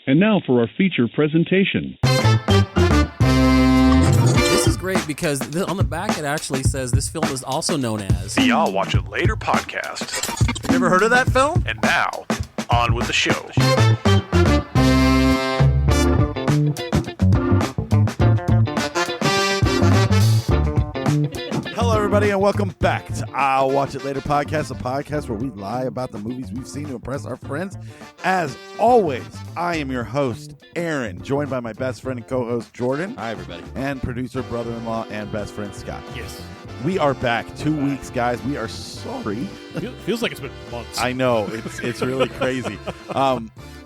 And now for our feature presentation. This is great because on the back it actually says this film is also known as the I'll Watch It Later podcast. You ever heard of that film? And now, on with the show. Hello, everybody, and welcome back to I'll Watch It Later podcast, a podcast where we lie about the movies we've seen to impress our friends. As always, I am your host, Aaron, joined by my best friend and co-host, Jordan. Hi, everybody. And producer, brother-in-law, and best friend, Scott. Yes. We are back. 2 weeks, guys. We are sorry. Feels like it's been months. I know. It's really crazy.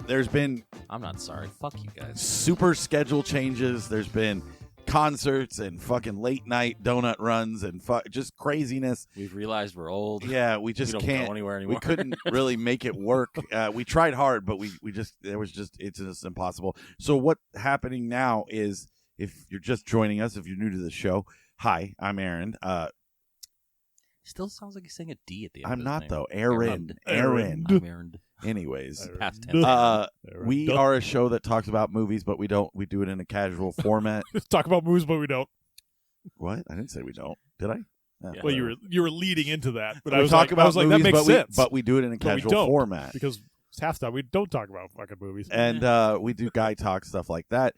There's been... I'm not sorry. Fuck you guys. Super schedule changes. There's been concerts and fucking late night donut runs and just craziness. We've realized we're old. Yeah, we just can't go anywhere anymore. We couldn't really make it work. We tried hard, but it's just impossible. So what's happening now is, if you're just joining us, if you're new to the show, hi, I'm Aaron. Still sounds like you're saying a D at the end. I'm of not name. though. Aaron. I'm Aaron. Anyways, past tense. we are a show that talks about movies, but we do it in a casual format. Talk about movies, but we don't. What? I didn't say we don't. Did I? Yeah. Well, you were leading into that, but we I was talk like, about movies, that makes sense. but we do it in a casual format because half the time we don't talk about fucking movies, and we do guy talk stuff like that.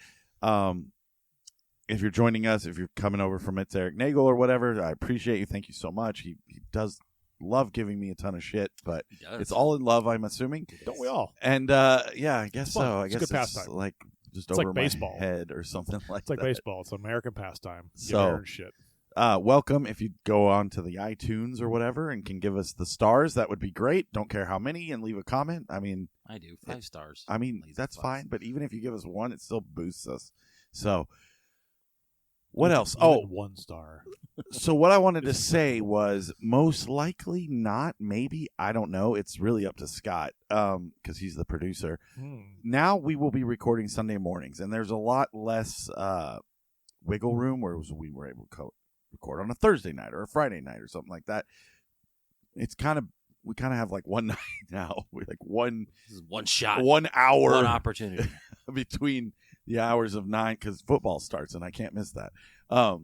If you're joining us, if you're coming over from It's Eric Nagel or whatever, I appreciate you. Thank you so much. He does love giving me a ton of shit, but it's all in love, I'm assuming. Don't we all? And yeah, I guess so. I guess it's a good pastime. Like just it's over like baseball. my head or something like that. It's like baseball. It's an American pastime. So shit. Welcome. If you go on to the iTunes or whatever and can give us the stars, that would be great. Don't care how many, and leave a comment. I mean, I do 5 stars. I mean, that's fine. But even if you give us 1, it still boosts us. So. What else? Oh, 1 star. So what I wanted to say was most likely not, maybe, I don't know. It's really up to Scott because he's the producer. Now we will be recording Sunday mornings, and there's a lot less wiggle room where we were able to record on a Thursday night or a Friday night or something like that. It's we kind of have like one night now. We like one shot, 1 hour, one opportunity between the hours of 9 because football starts and I can't miss that. You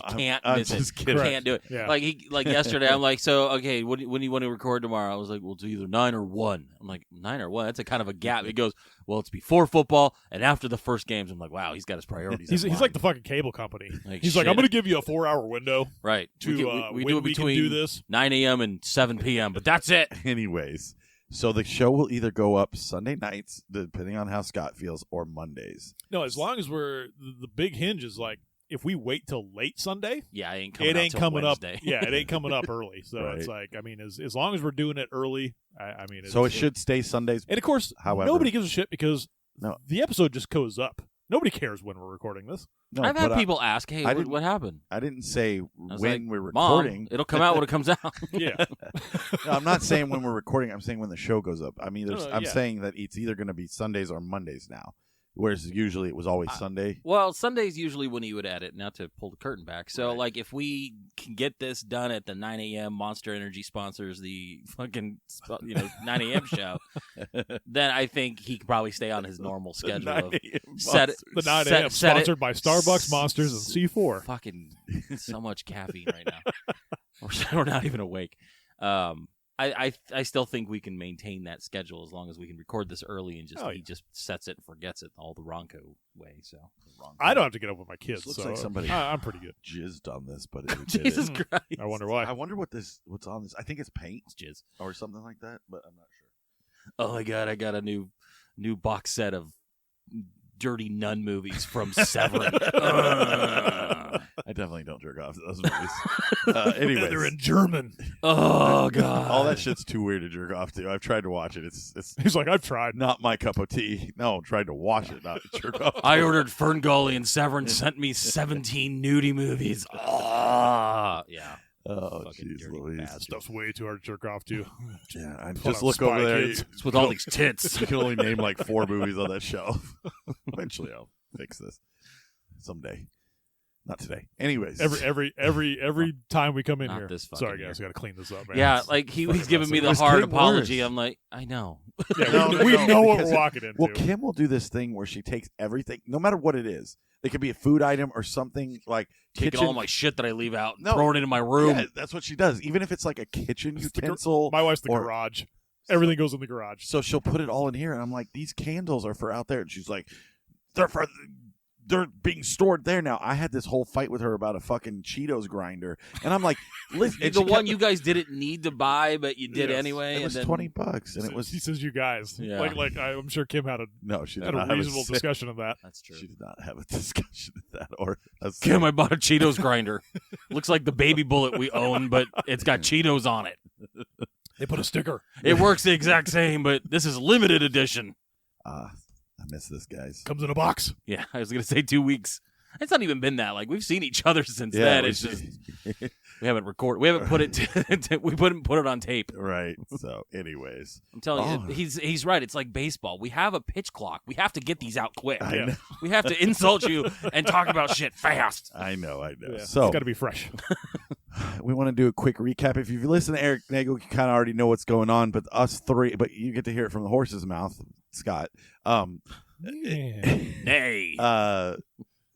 can't miss it. Just kidding. You can't do it. Yeah. Like yesterday, I'm like, so okay, when do you want to record tomorrow? I was like, well, it's either 9 or 1. I'm like, 9 or 1? That's a kind of a gap. He goes, well, it's before football and after the first games. I'm like, wow, he's got his priorities. He's like the fucking cable company. He's shit. like, I'm going to give you a 4-hour window. Right. We do it between do this 9 a.m. and 7 p.m. But that's it. Anyways. So the show will either go up Sunday nights, depending on how Scott feels, or Mondays. No, as long as the big hinge is like, if we wait till late Sunday, yeah, it ain't coming up. Wednesday. Yeah, it ain't coming up early. So Right. It's like, I mean, as long as we're doing it early, I mean, so it should stay Sundays. And of course, however, nobody gives a shit because No. the episode just goes up. Nobody cares when we're recording this. No, I've had people ask, hey, what happened? I didn't say when we're Mom, recording. it'll come out when it comes out. Yeah. No, I'm not saying when we're recording. I'm saying when the show goes up. I mean, I'm yeah. saying that it's either going to be Sundays or Mondays now, whereas usually it was always Sunday. Well, Sunday's usually when he would edit, not to pull the curtain back. So, Right. like, if we can get this done at the 9 a.m. Monster Energy sponsors the fucking 9 a.m. show, then I think he could probably stay on his normal schedule. Of set it, The 9 set- a.m. set it- sponsored by Starbucks, Monsters, and C4. Fucking so much caffeine right now. We're not even awake. I still think we can maintain that schedule as long as we can record this early and he just sets it and forgets it all the Ronco way. So I don't have to get up with my kids, Looks so like somebody I'm pretty good. jizzed on this, but it did Jesus it. Christ. I wonder why. I wonder what's on this. I think it's paint It's jizz. or something like that, but I'm not sure. Oh my god, I got a new box set of dirty nun movies from Severin. I definitely don't jerk off to those movies. Anyways, They're in German. Oh god. all that shit's too weird to jerk off to. I've tried to watch it. It's He's like, I've tried. not my cup of tea. No, tried to watch it, not jerk off. I ordered Ferngully and Severin sent me 17 nudie movies. Yeah. Oh, Fucking jeez, dirty Louise. bastard. Stuff's way too hard to jerk off to. Yeah, I Pull just out look Spy over there. Kids. It's with all these tits. You can only name like 4 movies on that shelf. Eventually, I'll fix this someday. Not today. Anyways, every time we come in Not here. this fucking Sorry, guys, year. I got to clean this up, man. Yeah, like he's giving me It the was hard getting apology. worse. I'm like, I know. Yeah, we know what we're walking into. Well, Kim will do this thing where she takes everything, no matter what it is. It could be a food item or something like Taking kitchen. all my shit that I leave out and No. throwing it in my room. Yeah, that's what she does. Even if it's like a kitchen It's utensil. My wife's the or- garage. Everything goes in the garage. So she'll put it all in here, and I'm like, these candles are for out there. And she's like, they're being stored there now. I had this whole fight with her about a fucking Cheetos grinder, and I'm like, listen, The one you guys didn't need to buy, but you did Yes. anyway. it was and then, $20, and it was He says, "You guys." Yeah. Like I'm sure Kim had no. She did a not have reasonable discussion of that. That's true. She did not have a discussion of that, or Kim, I bought a Cheetos grinder. Looks like the baby bullet we own, but it's got Cheetos on it. They put a sticker. It works the exact same, but this is limited edition. I miss this, guys. Comes in a box. Yeah, I was gonna say 2 weeks. It's not even been that. Like we've seen each other since Yeah, then. we It's should- just we haven't recorded. We haven't put it. We put it on tape. right. So, anyways, I'm telling Oh. you, he's right. It's like baseball. We have a pitch clock. We have to get these out quick. I know. We have to insult you and talk about shit fast. I know. Yeah, So it's got to be fresh. we want to do a quick recap. If you've listened to Eric Nagel, you kind of already know what's going on. But us three, but you get to hear it from the horse's mouth, Scott. Hey,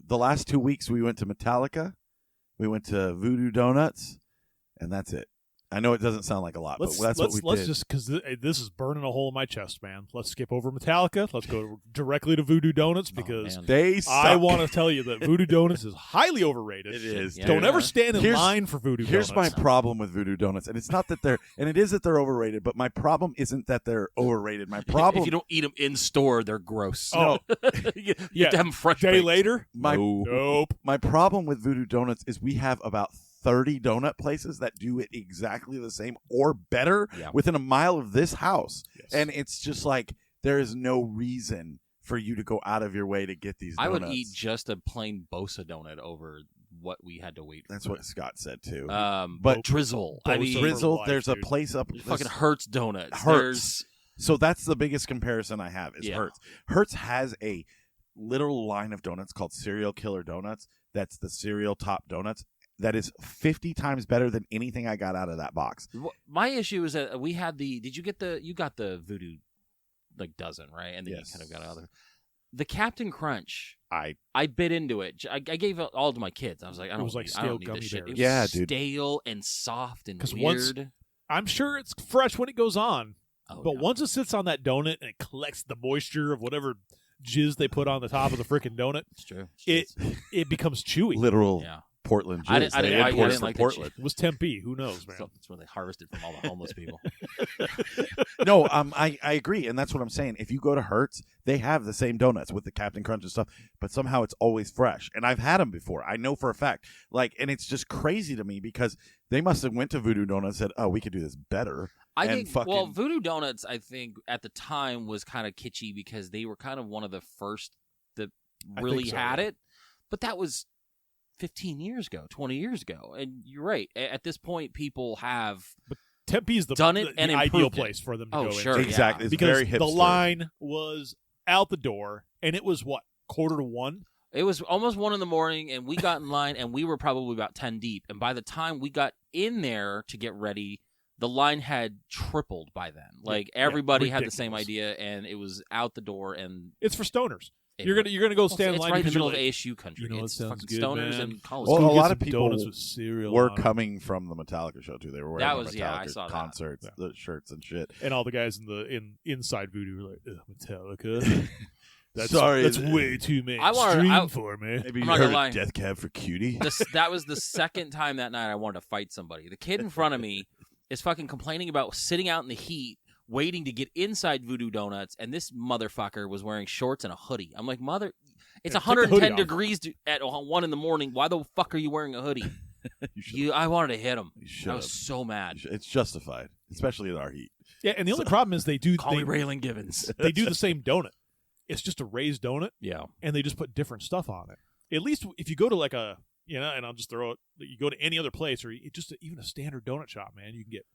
The last 2 weeks we went to Metallica, we went to Voodoo Donuts, and that's it. I know it doesn't sound like a lot, but that's what we let's did. just because this is burning a hole in my chest, man. Let's skip over Metallica. Let's go directly to Voodoo Donuts because man. They I suck. want to tell you that Voodoo Donuts is highly overrated. It is. Yeah. Don't dude. ever stand in Here's- line for Voodoo Here's my Donuts. problem with Voodoo Donuts, and it's not that they're, and it is that they're overrated, but my problem isn't that they're overrated. My problem, if you don't eat them in store, they're gross. Oh, you yeah. have to have them fresh. day baked. later. Nope. My problem with Voodoo Donuts is we have about 30 donut places that do it exactly the same or better Yeah. within a mile of this house. Yes. And it's just like there is no reason for you to go out of your way to get these donuts. I would eat just a plain Bosa donut over what we had to wait. That's for. what Scott said too. But Drizzle. I Bosa mean, for Drizzle, life, there's a dude. place up. there's fucking Hertz donuts. Hertz. So that's the biggest comparison I have is Yeah. Hertz. Hertz has a literal line of donuts called Serial Killer Donuts. That's the cereal top donuts. That is 50 times better than anything I got out of that box. My issue is that we had the. Did you get the? You got the Voodoo, like dozen, right? And then Yes. you kind of got other. The Captain Crunch. I bit into it. I gave it all to my kids. I was like, I It don't. was like I don't stale need gummy this shit. It bears. was Yeah, dude. stale and soft and 'Cause weird. I'm sure it's fresh when it goes on, Oh, but yeah. once it sits on that donut and it collects the moisture of whatever jizz they put on the top of the freaking donut, It's true. it becomes chewy. literal Yeah. Portland I jizz. didn't- I They didn't- I import didn't from like that Portland. It was Tempe. Who knows, man? So that's where they harvested from all the homeless people. No, I agree, and that's what I'm saying. If you go to Hertz, they have the same donuts with the Captain Crunch and stuff, but somehow it's always fresh. And I've had them before. I know for a fact. And it's just crazy to me because they must have went to Voodoo Donuts and said, "Oh, we could do this better." I And think. Well, Voodoo Donuts, I think at the time was kind of kitschy because they were kind of one of the first that I really think so, had yeah. it, but that was 15 years ago, 20 years ago, and you're right. At this point, people have. Tempe's Done it the and ideal improved it. place for them to Oh, go sure, into. yeah. Exactly, it's Because very hipster. the line was out the door, and it was, what, 12:45? It was almost 1 a.m, and we got in line, and we were probably about 10 deep. And by the time we got in there to get ready, the line had tripled by then. Like everybody had the same ridiculous. idea, and it was out the door. And It's for stoners. it You're gonna go stand in it's line right in the because you're middle of like, ASU country. you know what it's sounds fucking good, stoners man? and college. Well, Let's a go get lot some of people donuts with cereal We're on 'em. coming from the Metallica show too. They were wearing That the was- yeah, I Metallica saw that. concerts, Yeah. the shirts and shit. And all the guys inside Voodoo were like, "Ugh, Metallica. That's Sorry, that's th- way too I wanted- mainstream for me." Maybe I'm you not heard gonna lie. of Death Cab for Cutie. That was the second time that night I wanted to fight somebody. The kid in front of me is fucking complaining about sitting out in the heat, waiting to get inside Voodoo Donuts, and this motherfucker was wearing shorts and a hoodie. I'm like, it's Yeah, take the 110 hoodie off. degrees at 1 a.m. Why the fuck are you wearing a hoodie? I wanted to hit him. You I should was so mad. It's justified, especially in our heat. Yeah, and the only problem is they do Call me Raylan Givens. they do the same donut. It's just a raised donut, Yeah. and they just put different stuff on it. At least if you go to like a, and I'll just throw it. You go to any other place or just even a standard donut shop, man. You can get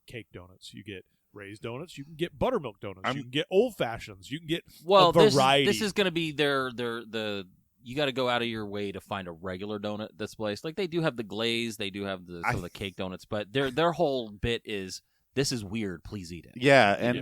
cake donuts. You get raised donuts. You can get buttermilk donuts. You can get old fashions. You can get Well, a variety. this is going to be the you got to go out of your way to find a regular donut at this place. Like, they do have the glaze, they do have some of the cake donuts, but their whole bit is, this is weird, please eat it. Yeah, and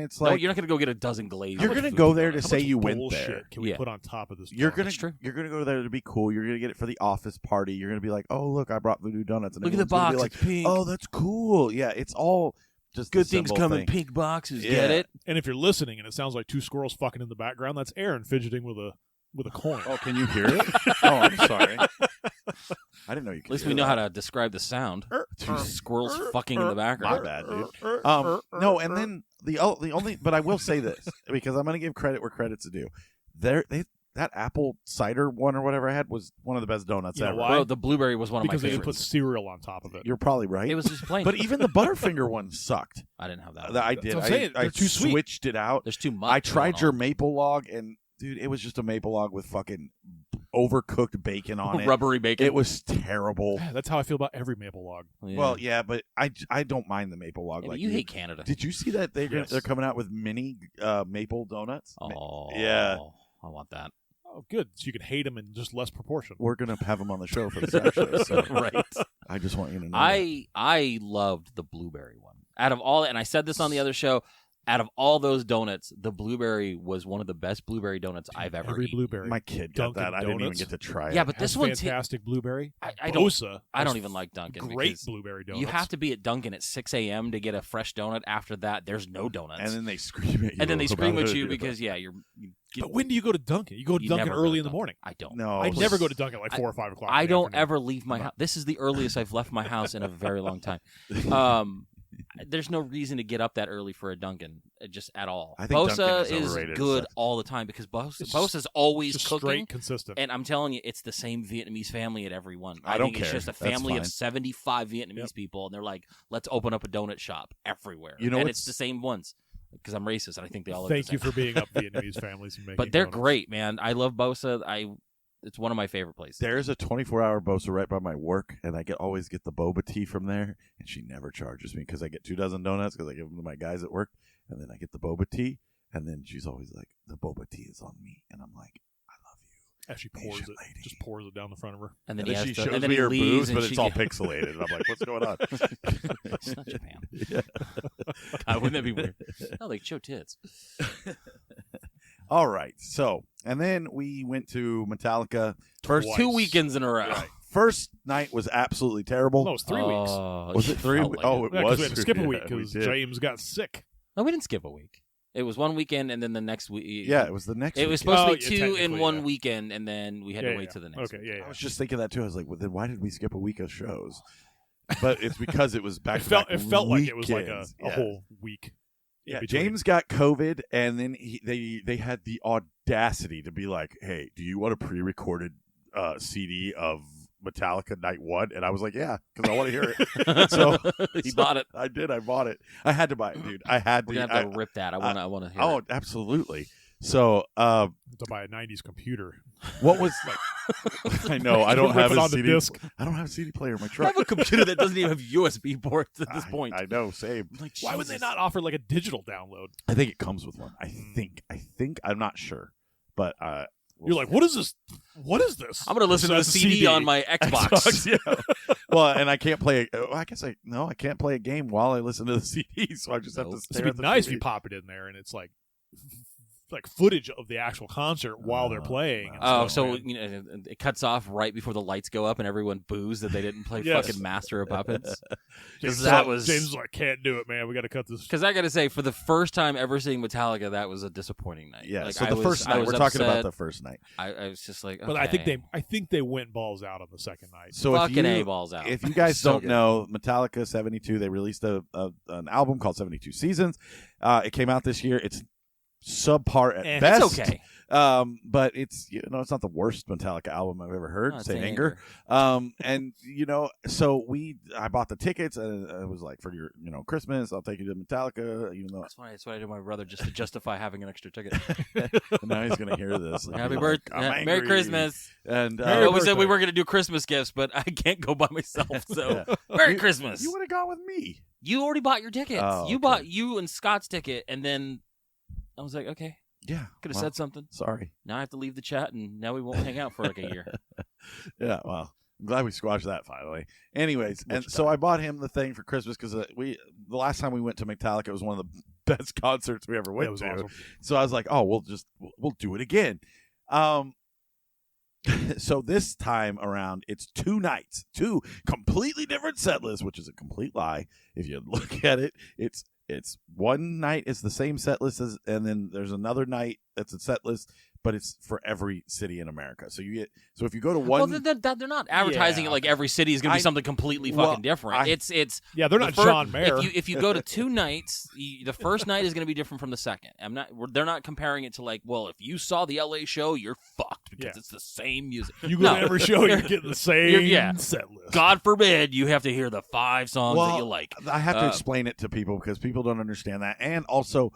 it's like, no, you're not going to go get a dozen glazed. you're going to go there to say you went there. Can we put on top of this? You're going to go there to be cool. You're going to get it for the office party. You're going to be like, oh, look, I brought Voodoo Donuts. And look at the box, like, it's pink. Oh, that's cool. Yeah, it's all just good things come in pink boxes. Yeah. Get it? And if you're listening and it sounds like two squirrels fucking in the background, that's Aaron fidgeting with a coin. Oh, can you hear it? Oh, I'm sorry. I didn't know you could. At least hear we know that. how to describe the sound. Two squirrels fucking in the background. My bad, dude. No, and then the only, but I will say this because I'm going to give credit where credit's due. That apple cider one or whatever I had was one of the best donuts ever. Why? Bro, the blueberry was one of Because my they didn't favorites. put cereal on top of it. You're probably right. It was just plain. But even the Butterfinger one sucked. I didn't have that. I That's did. what I'm saying. I They're too sweet. switched it out. There's too much. I tried going your on. maple log, and dude, it was just a maple log with fucking overcooked bacon on it. Rubbery bacon. It was terrible. Yeah, that's how I feel about every maple log. Yeah. Well, yeah, but I don't mind the maple log. Yeah, like you hate Canada. Did you see that they're Yes. they're coming out with mini maple donuts? Oh, Yeah. I want that. Oh, good. So you can hate them in just less proportion. We're gonna have them on the show for this actually. So Right. I just want you to know. I loved the blueberry one. Out of all, and I said this on the other show, out of all those donuts, the blueberry was one of the best blueberry donuts I've ever Every eaten. blueberry. my kid got Dunkin' that. I didn't even Donuts. get to try it. Yeah, but Has this one, fantastic blueberry. I don't. Bosa I don't has even like Dunkin'. Great because blueberry donuts. you have to be at Dunkin' at 6 a.m. to get a fresh donut. After that, there's no donuts. and then they scream at you. And then they scream about at it. you because you get, But when do you go to Dunkin'? You go to you Dunkin' never go early to in the Dunkin'. morning. I don't. No, I please. never go to Dunkin' at like 4 or 5 o'clock. I in the don't afternoon. ever leave my house. This is the earliest I've left my house in a very long time. There's no reason to get up that early for a Dunkin', just at all. I think Bosa Dunkin' is is overrated, good so- all the time because It's Bosa's always Just cooking. straight consistent. And I'm telling you, it's the same Vietnamese family at every one. I don't think it's care. just a That's family fine. of 75 Vietnamese Yep. people, and they're like, let's open up a donut shop everywhere. You know and what's- it's the same ones because I'm racist, and I think they all look Thank the you same. for being up Vietnamese families and making But they're donuts. great, man. I love Bosa. It's one of my favorite places. There's a 24-hour Bosa right by my work, and I always get the boba tea from there, and she never charges me because I get 2 dozen donuts because I give them to my guys at work, and then I get the boba tea, and then she's always like, the boba tea is on me, and I'm like, I love you. As she pours Asian it, lady. just pours it down the front of her. And then And he then has she to, shows and then me he her leaves, boobs, and but she it's all get- pixelated, and I'm like, what's going on? It's not Japan. Yeah. God, wouldn't that be weird? No, they show tits. All right, so, and then we went to Metallica. First Twice. 2 weekends in a row. Right. First night was absolutely terrible. No, it was 3 weeks. Was it 3? felt like Oh, it. it Yeah, 'cause was. we had to skip a Yeah, week we because did. James got sick. No, we didn't skip a week. It was one weekend, and then the next week. Yeah, it was the next It was weekend. supposed to be Oh, yeah, 2 in technically, one yeah. weekend, and then we had to wait till the next. Okay, week. yeah. I was just thinking that too. I was like, well, then why did we skip a week of shows? But it's because it was back. It felt like it was like a weekends. whole week. in Yeah, between. James got COVID, and then they had the audacity to be like, "Hey, do you want a pre-recorded CD of Metallica Night 1?" And I was like, "Yeah," because I want to hear it. So He bought it. I did. I bought it. I had to buy it, dude. I had We're to. gonna have to rip that. I want to hear. Oh, it. absolutely. So, to buy a '90s computer. what was I know I don't Rip have it a on the CD. disc. I don't have a CD player in my I truck. have a computer that doesn't even have USB ports at this point. I know. Same. Like, Why would they Jesus. not offer like a digital download? I think it comes with one. I think. I'm not sure, but we'll You're like, what is this? What is this? I'm gonna listen to So a that's a CD on my Xbox. yeah. Well, and I can't play. I guess I can't play a game while I listen to the CD, so I just have to Nope. stare It'd at be the nice if TV. you pop it in there and it's like footage of the actual concert while they're playing. and Oh, stuff, so man. you know, it cuts off right before the lights go up and everyone boos that they didn't play Yes. fucking Master of Puppets. James, that was- James was like, can't do it, man. We got to cut this. Because I got to say, for the first time ever seeing Metallica, that was a disappointing night. Yeah. Like, So I the was- first I night was we're talking about upset. the first night. I was just like, But I think okay. they went balls out on the second night. So fucking if you, A-balls out. If you guys So don't good. know, Metallica 72, they released an album called 72 Seasons. It came out this year. It's subpar at best. It's okay. But it's it's not the worst Metallica album I've ever heard. No, it's Saint Saint Anger. And so I bought the tickets and it was like, for your Christmas, I'll take you to Metallica. Even though That's what I did to my brother just to justify having an extra ticket. now he's gonna hear this. and Happy be birthday, like, "I'm Merry angry." Christmas. And I know we said birthday. we weren't going to do Christmas gifts, but I can't go by myself. So Yeah. Merry Christmas. You would have gone with me. You already bought your tickets. Oh, You okay. bought you and Scott's ticket, and then I was like, okay. Yeah. Could have said something. Sorry. Now I have to leave the chat, and now we won't hang out for like a year. Yeah, well, I'm glad we squashed that finally. Anyways, and so I bought him the thing for Christmas because the last time we went to Metallica, it was one of the best concerts we ever went to. Awesome. So I was like, oh, we'll do it again. So this time around, it's 2 nights, 2 completely different set lists, which is a complete lie. If you look at it, it's one night is the same set list and then there's another night that's a set list, but it's for every city in America. So if you go to one, well, they're not advertising it like every city is going to be something completely fucking different. It's they're not John Mayer. If you go to 2 nights, the first night is going to be different from the second. They're not comparing it to like, well, if you saw the LA show, you're fucked because it's the same music. You go to every show, you're getting the same set list. God forbid you have to hear the 5 songs that you like. I have to explain it to people because people don't understand that, and also.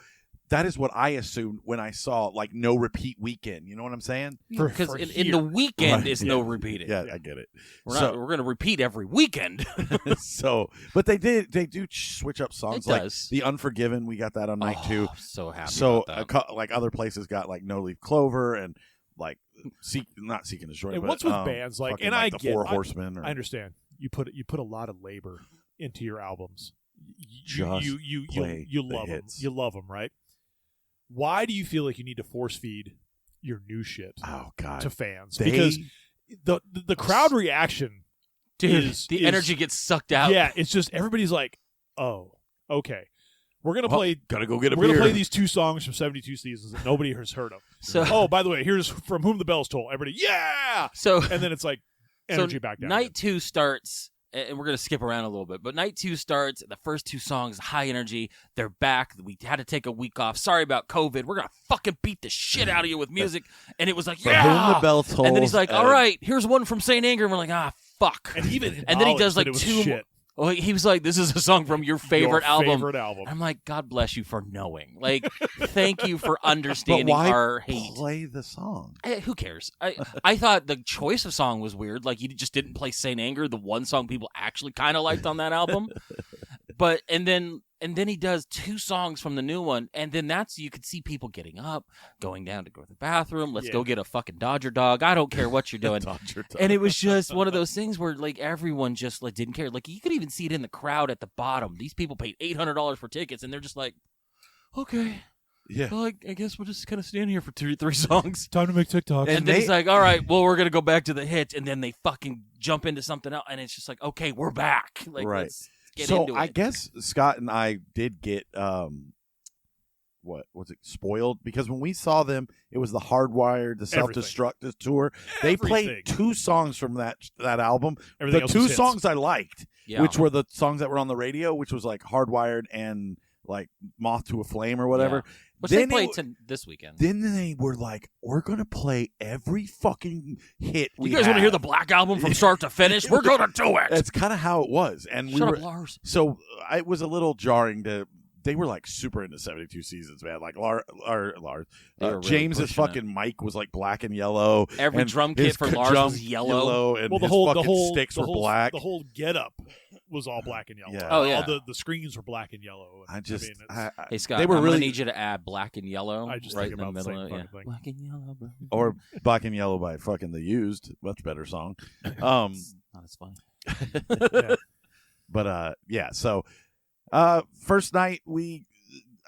That is what I assumed when I saw like no repeat weekend. You know what I'm saying? Because in the weekend is no repeating. Yeah, I get it. We're going to repeat every weekend. But they do switch up songs. It like does. The Unforgiven, we got that on night 2. I'm so happy. So about that. like other places got like No Leaf Clover and like not Seeking the Short. And what's with bands like, and like I the get Four Horsemen. I understand. You put a lot of labor into your albums. You love them. hits. You love them, right? Why do you feel like you need to force feed your new shit to fans? Because the crowd reaction, dude, the energy gets sucked out. Yeah, it's just everybody's like, oh, okay, we're gonna play. Gotta go get a We're beer. gonna play these 2 songs from 72 seasons that nobody has heard of. So, by the way, here's From Whom the Bells Toll. Everybody, yeah. So and then it's like energy back down. Night 2 starts. And we're going to skip around a little bit. But night 2 starts. The first 2 songs, high energy. They're back. We had to take a week off. Sorry about COVID. We're going to fucking beat the shit out of you with music. And it was like, yeah. From Whom the Bell Tolls. And then he's like, all right, here's one from St. Anger. And we're like, fuck. And then he does like 2 shit. Well, he was like, this is a song from your favorite album. album. I'm like, God bless you for knowing. Like, thank you for understanding but why our hate. Play the song. Who cares? I thought the choice of song was weird. Like, he just didn't play Saint Anger, the one song people actually kind of liked on that album. But and then he does 2 songs from the new one, and then you could see people getting up, going down to go to the bathroom. Let's go get a fucking Dodger dog. I don't care what you're doing. And it was just one of those things where like everyone just like didn't care. Like you could even see it in the crowd at the bottom. These people paid $800 for tickets, and they're just like, okay. Yeah. Well, I guess we'll just kind of stand here for 2 or 3 songs. Time to make TikToks. And then he's like, all right, well, we're going to go back to the hits. And then they fucking jump into something else. And it's just like, okay, we're back. Like, right. Let's get so into it. I guess Scott and I did get, what was it, spoiled? Because when we saw them, it was the Hardwired, the Self-Destruct tour. They played 2 songs from that album. Everything the else 2 was songs I liked, Yeah. which were the songs that were on the radio, which was like Hardwired and like Moth to a Flame or whatever. Yeah. Which then they played this weekend. Then they were like, we're going to play every fucking hit we You guys want to hear the Black Album from start to finish? We're going to do it. That's kind of how it was. And Shut up, Lars. So it was a little jarring they were like super into 72 Seasons, man. Like Lars, really James's fucking mic was like black and yellow. Every drum kit for Lars was yellow. And well, the whole sticks were black. The whole getup was all black and yellow. Yeah. Oh, yeah. All the screens were black and yellow. Hey, Scott, they were I'm really going to need you to add black and yellow I just right think in the about middle. the same Yeah. thing. Black and yellow, bro. or Black and Yellow by fucking The Used. Much better song. Not as funny. Yeah. But yeah, so first night me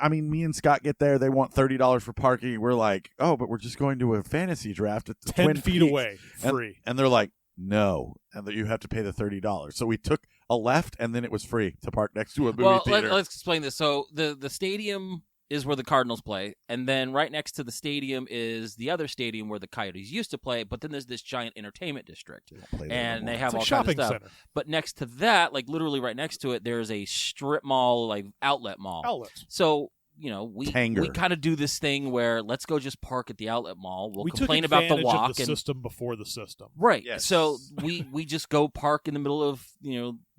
and Scott get there. They want $30 for parking. We're like, oh, but we're just going to a fantasy draft at the 10 Twin feet Peaks. away, free. And they're like, no, and that you have to pay the $30. So we took a left, and then it was free to park next to a movie theater. Let's explain this. So the stadium is where the Cardinals play, and then right next to the stadium is the other stadium where the Coyotes used to play, but then there's this giant entertainment district, and they have It's all like kinds of shopping stuff. center. But next to that, like literally right next to it, there's a strip mall, like outlet mall. Outlets. So, we Tanger. kind of do this thing where let's go just park at the outlet mall. We'll We complain took about the advantage walk of the and system before the system. right. Yes. So we just go park in the middle of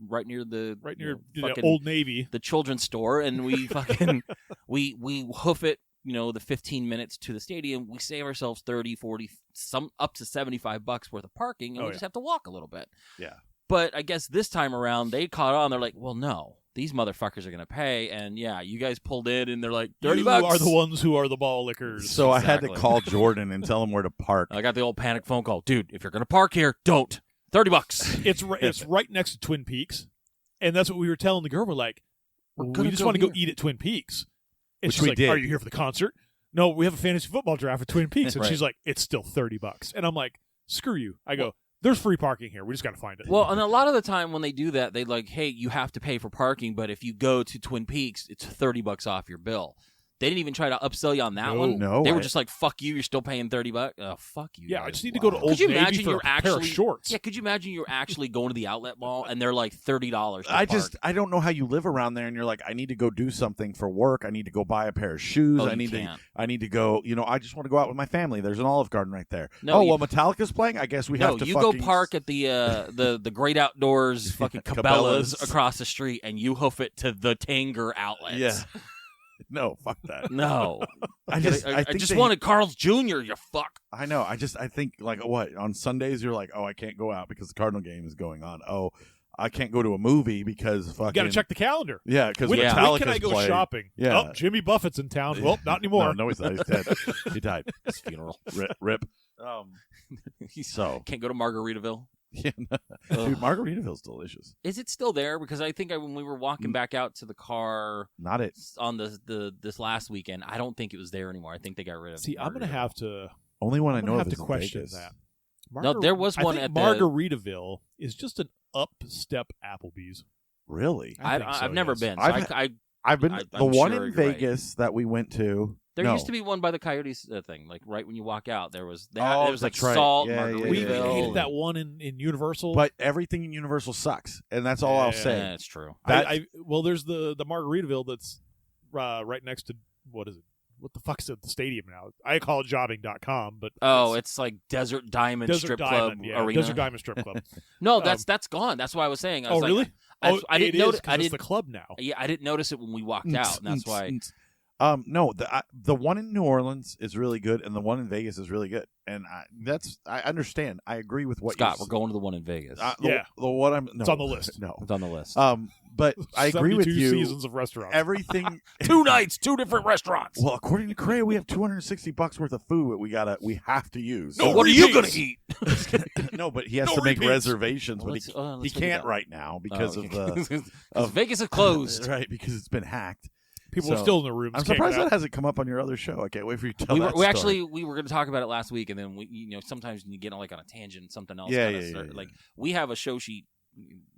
right near the fucking Old Navy. the children's store, and we fucking we hoof it. The 15 minutes to the stadium, we save ourselves 30, 40, some up to $75 worth of parking, and we just have to walk a little bit. Yeah. But I guess this time around, they caught on. They're like, well, no, these motherfuckers are going to pay. And, yeah, you guys pulled in, and they're like, $30. You are the ones who are the ball lickers. So I had to Exactly. call Jordan and tell him where to park. I got the old panic phone call. Dude, if you're going to park here, don't. $30. It's right next to Twin Peaks, and that's what we were telling the girl. We're like, we gonna just go want to go here. eat at Twin Peaks. And Which she's we like, did. are you here for the concert? No, we have a fantasy football draft at Twin Peaks. And Right. she's like, it's still $30. And I'm like, screw you. I go, there's free parking here. We just got to find it. Well, and a lot of the time when they do that, they like, hey, you have to pay for parking, but if you go to Twin Peaks, it's $30 off your bill. They didn't even try to upsell you on that No. one. No, They were I- just like, fuck you, you're still paying $30. Oh, fuck you. yeah, I guys. just need to go to Wow. Old Could you Navy imagine for you're a pair of actually shorts. Yeah, could you imagine you're actually going to the outlet mall and they're like $30 to I park? don't know how you live around there, and you're like, I need to go do something for work. I need to go buy a pair of shoes. Oh, I you need can't. to go. I just want to go out with my family. There's an Olive Garden right there. No, you- well, Metallica's playing. I guess we No, have to. you fucking go park at the Great Outdoors fucking Cabela's Cabela's. across the street, and you hoof it to the Tanger outlets. Yeah. No, fuck that. No. I I think just they- wanted Carl's Jr., you fuck. I know. I think like what on Sundays you're like, oh, I can't go out because the Cardinal game is going on. Oh, I can't go to a movie because fucking. You got to check the calendar. Yeah, because When, Yeah. when Metallica's can I go playing. shopping? Yeah. Oh, Jimmy Buffett's in town. Well, not anymore. No, he's not. He's dead. He died. His funeral. Rip. He's So can't go to Margaritaville. yeah, dude, Margaritaville's delicious. Is it still there? Because I think when we were walking back out to the car Not it. on this last weekend, I don't think it was there anymore. I think they got rid of it. See, I'm going to have to. Only one I I'm know gonna of have is to in question Vegas. that. No, there was one I think at the- Margaritaville is just an up-step Applebee's. Really? I think so, I've never yes. been. So I've I've been I'm the one sure in you're right. Vegas that we went to. there no. used to be one by the Coyotes thing, like right when you walk out. There was Oh, there was like that's right. Salt, Yeah, yeah, Margaritaville. We yeah. hated that one in Universal. But everything in Universal sucks, and that's all I'll Yeah. say. Yeah, that's true. well, there's the Margaritaville that's right next to what is it? What the fuck is it? The stadium now? I call it jobbing.com, but Oh, it's like Desert Diamond Desert Strip Diamond, Club yeah, Arena. Desert Diamond Strip Club. No, that's gone. That's why I was saying. I was Oh, like, really? I didn't notice. I It's didn't. the club now. Yeah, I didn't notice it when we walked out, and that's why. No, the one in New Orleans is really good, and the one in Vegas is really good, and I understand. I agree with what Scott, you we're going to the one in Vegas. Yeah. the one I'm no, It's on the list. No, It's on the list. but I agree with 72 you. Seasons of restaurants. Everything 2 nights, 2 different restaurants. Well, according to Cray, we have $260 worth of food that we have to use. No what are you repeats. gonna eat? No, but he has No to make repeats. reservations, Well, but let's he figure can't that. right now because of the Because Vegas is closed. right because it's been hacked. People So, are still in their rooms. I'm can't surprised get out. that hasn't come up on your other show. I can't wait for you to tell We that were story. we were going to talk about it last week, and then sometimes when you get on like on a tangent, something else. Yeah, kinda yeah, start- yeah. Like we have a show sheet.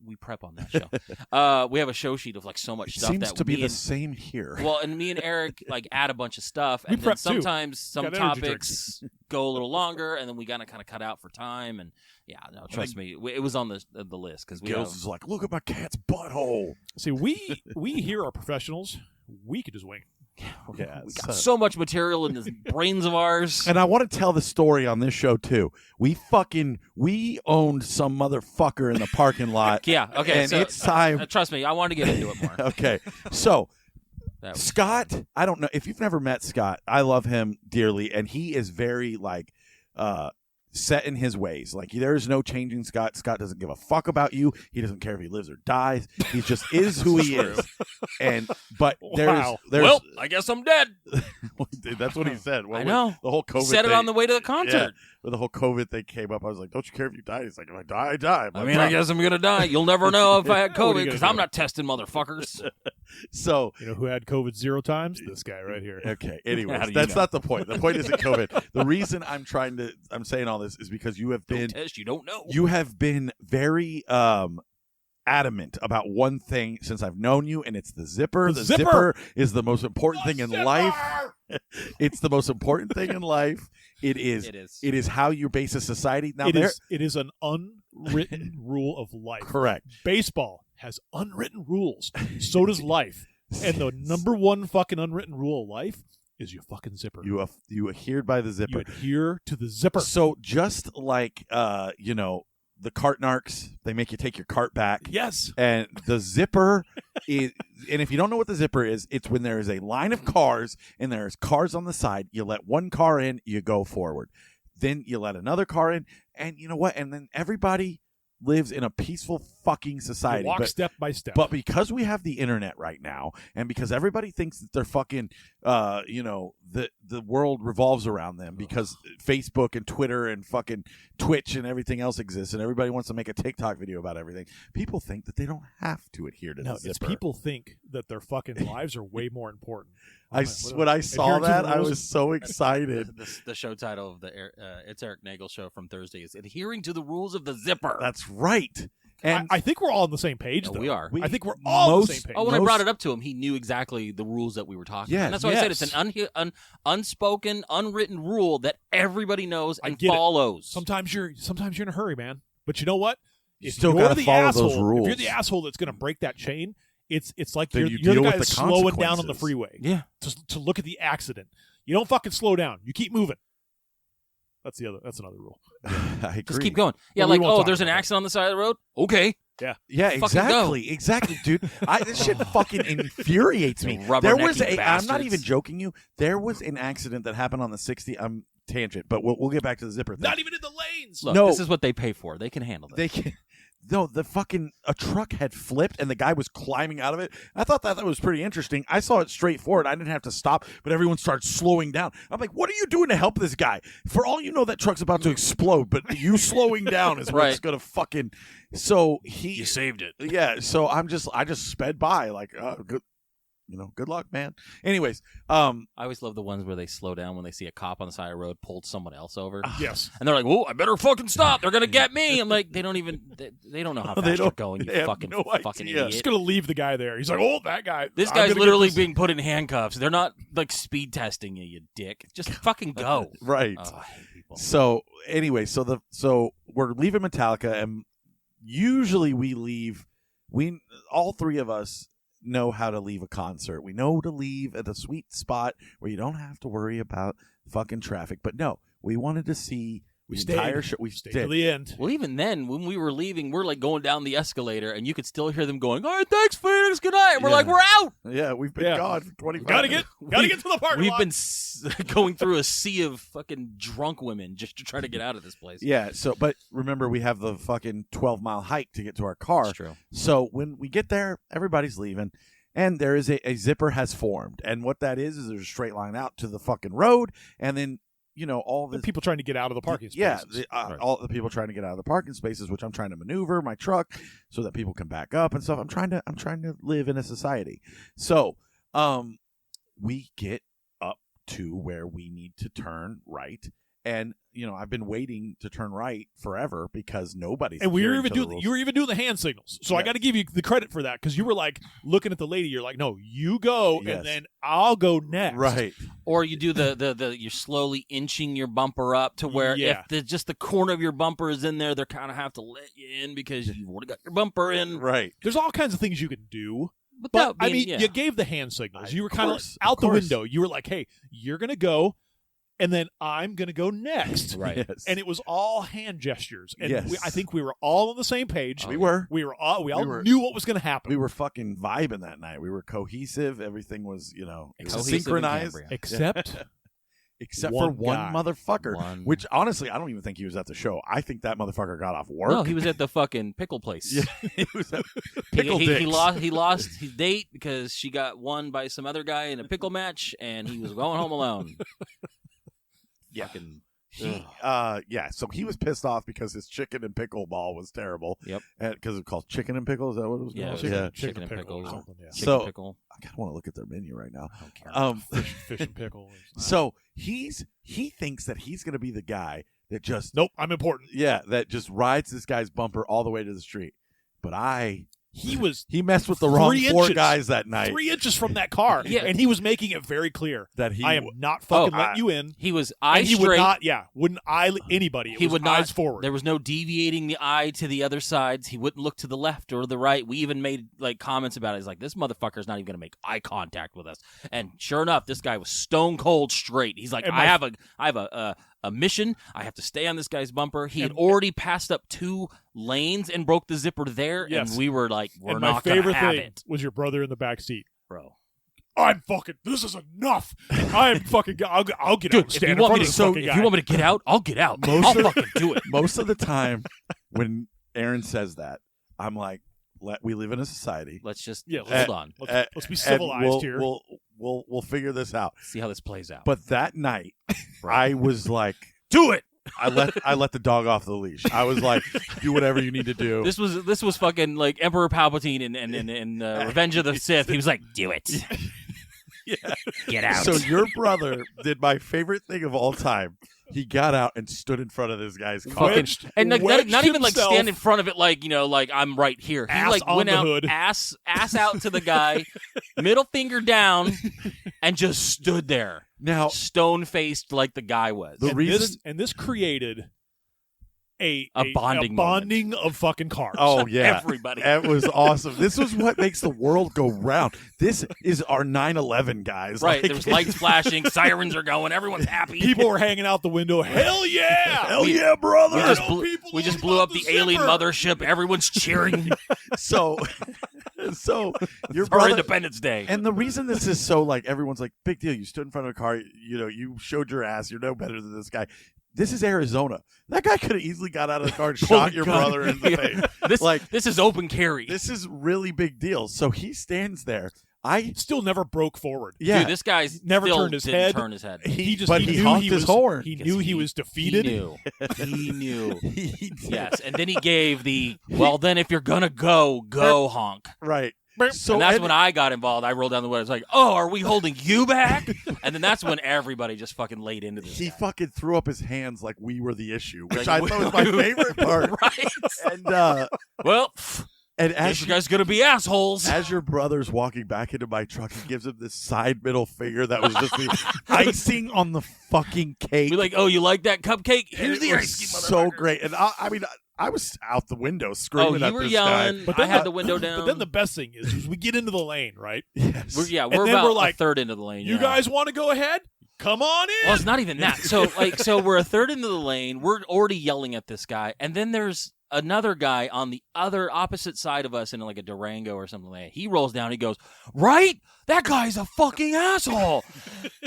We prep on that show. We have a show sheet of like so much It stuff seems that to be me the and- same here. Well, and me and Eric like add a bunch of stuff, We and then prep, too. sometimes some Got energy topics go a little longer, and then we gotta kind of cut out for time. And yeah, no, trust me, it was on the list because we Gills have, is like, look at my cat's butthole. See, we here are professionals. We could just wing it. Yeah, we got so much material in the brains of ours. And I want to tell the story on this show too. We owned some motherfucker in the parking lot. Yeah, okay, and so, it's time. trust me, I want to get into it more. Okay, so That was- Scott, I don't know if you've never met Scott. I love him dearly, and he is very set in his ways. Like there is no changing Scott. Scott doesn't give a fuck about you. He doesn't care if he lives or dies. He just is who he is. But Wow. there's well, I guess I'm dead. that's what he said. Well, I know. the whole He COVID said it thing, on the way to the concert. when the whole COVID thing came up, I was like, "Don't you care if you die?" He's like, "If I die, I die." I mean, I guess I'm gonna die. You'll never know if I had What are you COVID gonna because do? I'm not testing motherfuckers. So You know who had COVID 0 times? This guy right here. okay. How Anyways, do you that's know? not the point. The point isn't COVID. The reason I'm saying all this is because you have Don't been test, you don't know. very adamant about one thing since I've known you, and it's the zipper. The The zipper! zipper is the most important thing in life. It's the most important thing in life. It is. It is. It is how you base a society. Now, It is an unwritten rule of life. correct. Baseball has unwritten rules. So does life. And the number one fucking unwritten rule of life is your fucking zipper. You adhered by the You zipper. adhere to the zipper. So just like the cart narcs, they make you take your cart back. Yes. And the zipper is, and if you don't know what the zipper is, it's when there is a line of cars and there's cars on the side. You let one car in, you go forward. Then you let another car in, and you know what? And then everybody lives in a peaceful fucking society. Walk step by step. But because we have the internet right now, and because everybody thinks that they're fucking, the world revolves around them because Facebook and Twitter and fucking Twitch and everything else exists, and everybody wants to make a TikTok video about everything. People think that they don't have to adhere to the zipper. It's people think that their fucking lives are way more important. When I saw that, I was so excited. The show title of the It's Eric Nagel show from Thursday is Adhering to the Rules of the Zipper. That's right. And I think we're all on the same page, though. We are. I think we're all on the same page. Oh, when I brought it up to him, he knew exactly the rules that we were talking about. And that's why I said it's an unspoken, unwritten rule that everybody knows and follows. Sometimes you're in a hurry, man. But you know what? You still got to follow those rules. If you're the asshole that's going to break that chain, it's like Then you're the guy that's slowing down on the freeway. Yeah. To look at the accident. You don't fucking slow down. You keep moving. That's another rule. I agree. Just keep going. Yeah, there's an accident on the side of the road. Okay. Yeah, exactly, dude. This shit fucking infuriates me. I'm not even joking you. There was an accident that happened on the 60. Tangent, but we'll get back to the zipper thing. Not even in the lanes. Look, this is what they pay for. They can handle this. They can. No, a truck had flipped and the guy was climbing out of it. I thought that was pretty interesting. I saw it straight forward. I didn't have to stop, but everyone started slowing down. I'm like, what are you doing to help this guy? For all you know, that truck's about to explode, but you slowing down is what's going to fucking. So you saved it. Yeah. So I just sped by like, good. Good luck, man. Anyways, I always love the ones where they slow down when they see a cop on the side of the road pulled someone else over. Yes. And they're like, "Whoa, I better fucking stop. They're gonna get me." I'm like, they don't know how fast you're going. You fucking idiot. Just gonna leave the guy there. He's like, "Oh, that guy." This guy's literally being put in handcuffs. They're not like speed testing you dick. Just fucking go. Right. Oh, I hate people. So anyway, so we're leaving Metallica, and usually we all three of us know how to leave a concert. We know to leave at a sweet spot where you don't have to worry about fucking traffic. But no, we wanted to see the entire show. We stayed till the end. Well, even then, when we were leaving, we're like going down the escalator, and you could still hear them going, "All right, thanks, Phoenix. Good night." And we're like, "We're out." Yeah, we've been gone for 25 minutes. Gotta get to the parking lot. We've been going through a sea of fucking drunk women just to try to get out of this place. Yeah. So, but remember, we have the fucking 12-mile hike to get to our car. That's true. So when we get there, everybody's leaving. And there is a zipper has formed. And what that is there's a straight line out to the fucking road. And then, all the people trying to get out of the parking spaces. Yeah, all the people trying to get out of the parking spaces, which I'm trying to maneuver my truck so that people can back up and stuff. I'm trying to live in a society. So we get up to where we need to turn right. And I've been waiting to turn right forever because nobody's. And you were even doing the hand signals. So I got to give you the credit for that because you were like looking at the lady. You're like, no, you go, and then I'll go next. Right. Or you do the you're slowly inching your bumper up to where if just the corner of your bumper is in there, they kind of have to let you in because you've already got your bumper in. Right. There's all kinds of things you can do. But you gave the hand signals. You were kind of out the window. You were like, hey, you're gonna go. And then I'm going to go next. Right. Yes. And it was all hand gestures. And yes. I think we were all on the same page. We were. We all knew what was going to happen. We were fucking vibing that night. We were cohesive. Everything was, it was synchronized. Except for one motherfucker. Which, honestly, I don't even think he was at the show. I think that motherfucker got off work. No, he was at the fucking pickle place. Yeah, he was at Pickle Dicks. He lost his date because she got won by some other guy in a pickle match, and he was going home alone. Yeah. So he was pissed off because his chicken and pickle ball was terrible. Yep. Because it's called chicken and pickle. Is that what it was called? Chicken and pickle. So I kind of want to look at their menu right now. I don't care. Fish and pickle. So he thinks that he's going to be the guy that just nope. I'm important. Yeah, that just rides this guy's bumper all the way to the street. But he messed with the wrong four guys that night. 3 inches from that car. Yeah. And he was making it very clear that I am not fucking letting you in. He was eyes straight. Wouldn't eye anybody. He would eyes forward. There was no deviating the eye to the other sides. He wouldn't look to the left or the right. We even made comments about it. He's like, this motherfucker's not even going to make eye contact with us. And sure enough, this guy was stone cold straight. He's like, I have a mission. I have to stay on this guy's bumper. He had already passed up 2 lanes and broke the zipper there, and we were like, we're not going to have it. My favorite thing was your brother in the back seat. Bro. This is enough. I'll get out and stand in front of this fucking guy. If you want me to get out, I'll get out. I'll fucking do it. Most of the time when Aaron says that, I'm like, we live in a society. Let's just Yeah, hold on. Let's be civilized here. We'll figure this out. See how this plays out. But that night, I was like, do it. I let the dog off the leash. I was like, do whatever you need to do. This was fucking like Emperor Palpatine in Revenge of the Sith. He was like, do it. Yeah. Get out. So your brother did my favorite thing of all time. He got out and stood in front of this guy's car. And not even like himself stand in front of it like, like I'm right here. He ass like on went the out hood. ass out to the guy, middle finger down, and just stood there. Now, Stone faced like the guy was. This created a bonding of fucking cars. oh yeah, Everybody. It was awesome. This is what makes the world go round. This is our 9/11, guys. Right, Like, there was lights flashing, sirens are going, everyone's happy. People were hanging out the window. Hell yeah! Hell yeah, brother. We just blew up the alien mothership. Everyone's cheering. So your Our brother. Independence Day. And the reason this is so like everyone's like big deal. You stood in front of a car. You showed your ass. You're no better than this guy. This is Arizona. That guy could have easily got out of the car and shot your brother in the face. This is open carry. This is really big deal. So he stands there. I still never broke forward. yeah. Dude, this guy's Never still turned his didn't head. turn his head. He knew honked his horn. He knew he was defeated. He knew. He did. Yes, and then he gave the, well, then if you're going to go honk. Right. So And that's when I got involved. I rolled down the window. I was like, oh, are we holding you back? And then that's when everybody just fucking laid into this he guy. fucking threw up his hands like we were the issue, which Like, I thought was my favorite part. Right. And Well, and guess as you guys going to be assholes. as your brother's walking back into my truck, he gives him this side middle finger that was just the icing on the fucking cake. We're like, oh, you like that cupcake? And Here's it the was ice, you so motherfucker. great. And I mean, I was out the window Oh, screaming you at were this yelling. guy. But I then had the window down. But then the best thing is we get into the lane, right? Yes. We're then about we're like, a third into the lane. You yeah. guys want to go ahead? Come on in. Well, it's not even that. So we're a third into the lane. We're already yelling at this guy, and then there's another guy on the other opposite side of us in like a Durango or something like that. He rolls down. He goes, right? That guy's a fucking asshole.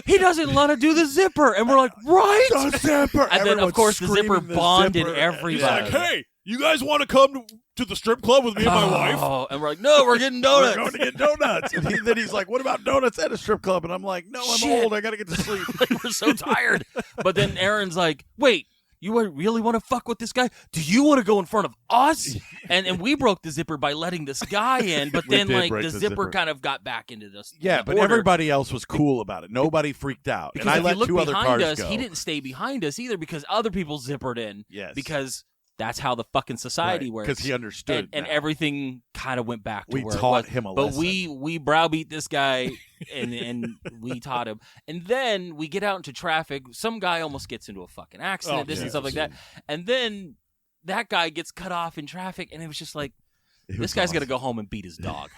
He doesn't let her do the zipper. And we're like, right? The zipper. And then, of Everyone's course, the zipper screaming the bonded zipper. everybody. He's like, hey, you guys want to come to the strip club with me and my wife? Oh, and we're like, no, we're getting donuts. We're going to get donuts. And then he's like, what about donuts at a strip club? And I'm like, no, I'm Shit. old. I got to get to sleep. Like, we're so tired. But then Aaron's like, wait, you really want to fuck with this guy? Do you want to go in front of us? And we broke the zipper by letting this guy in, but We then did like break the the zipper zipper. kind of got back into this. Yeah, but order. everybody else was cool about it. Nobody freaked out. Because and I if let you look two other behind cars us, go. he didn't stay behind us either because other people zippered in. Yes. Because that's how the fucking society works. Because he understood. and now. everything kind of went back to We where it taught was. him a But lesson. we browbeat this guy and we taught him. And then we get out into traffic. Some guy almost gets into a fucking accident, this and stuff like that. And then that guy gets cut off in traffic, and it was just like, this guy's going to go home and beat his dog.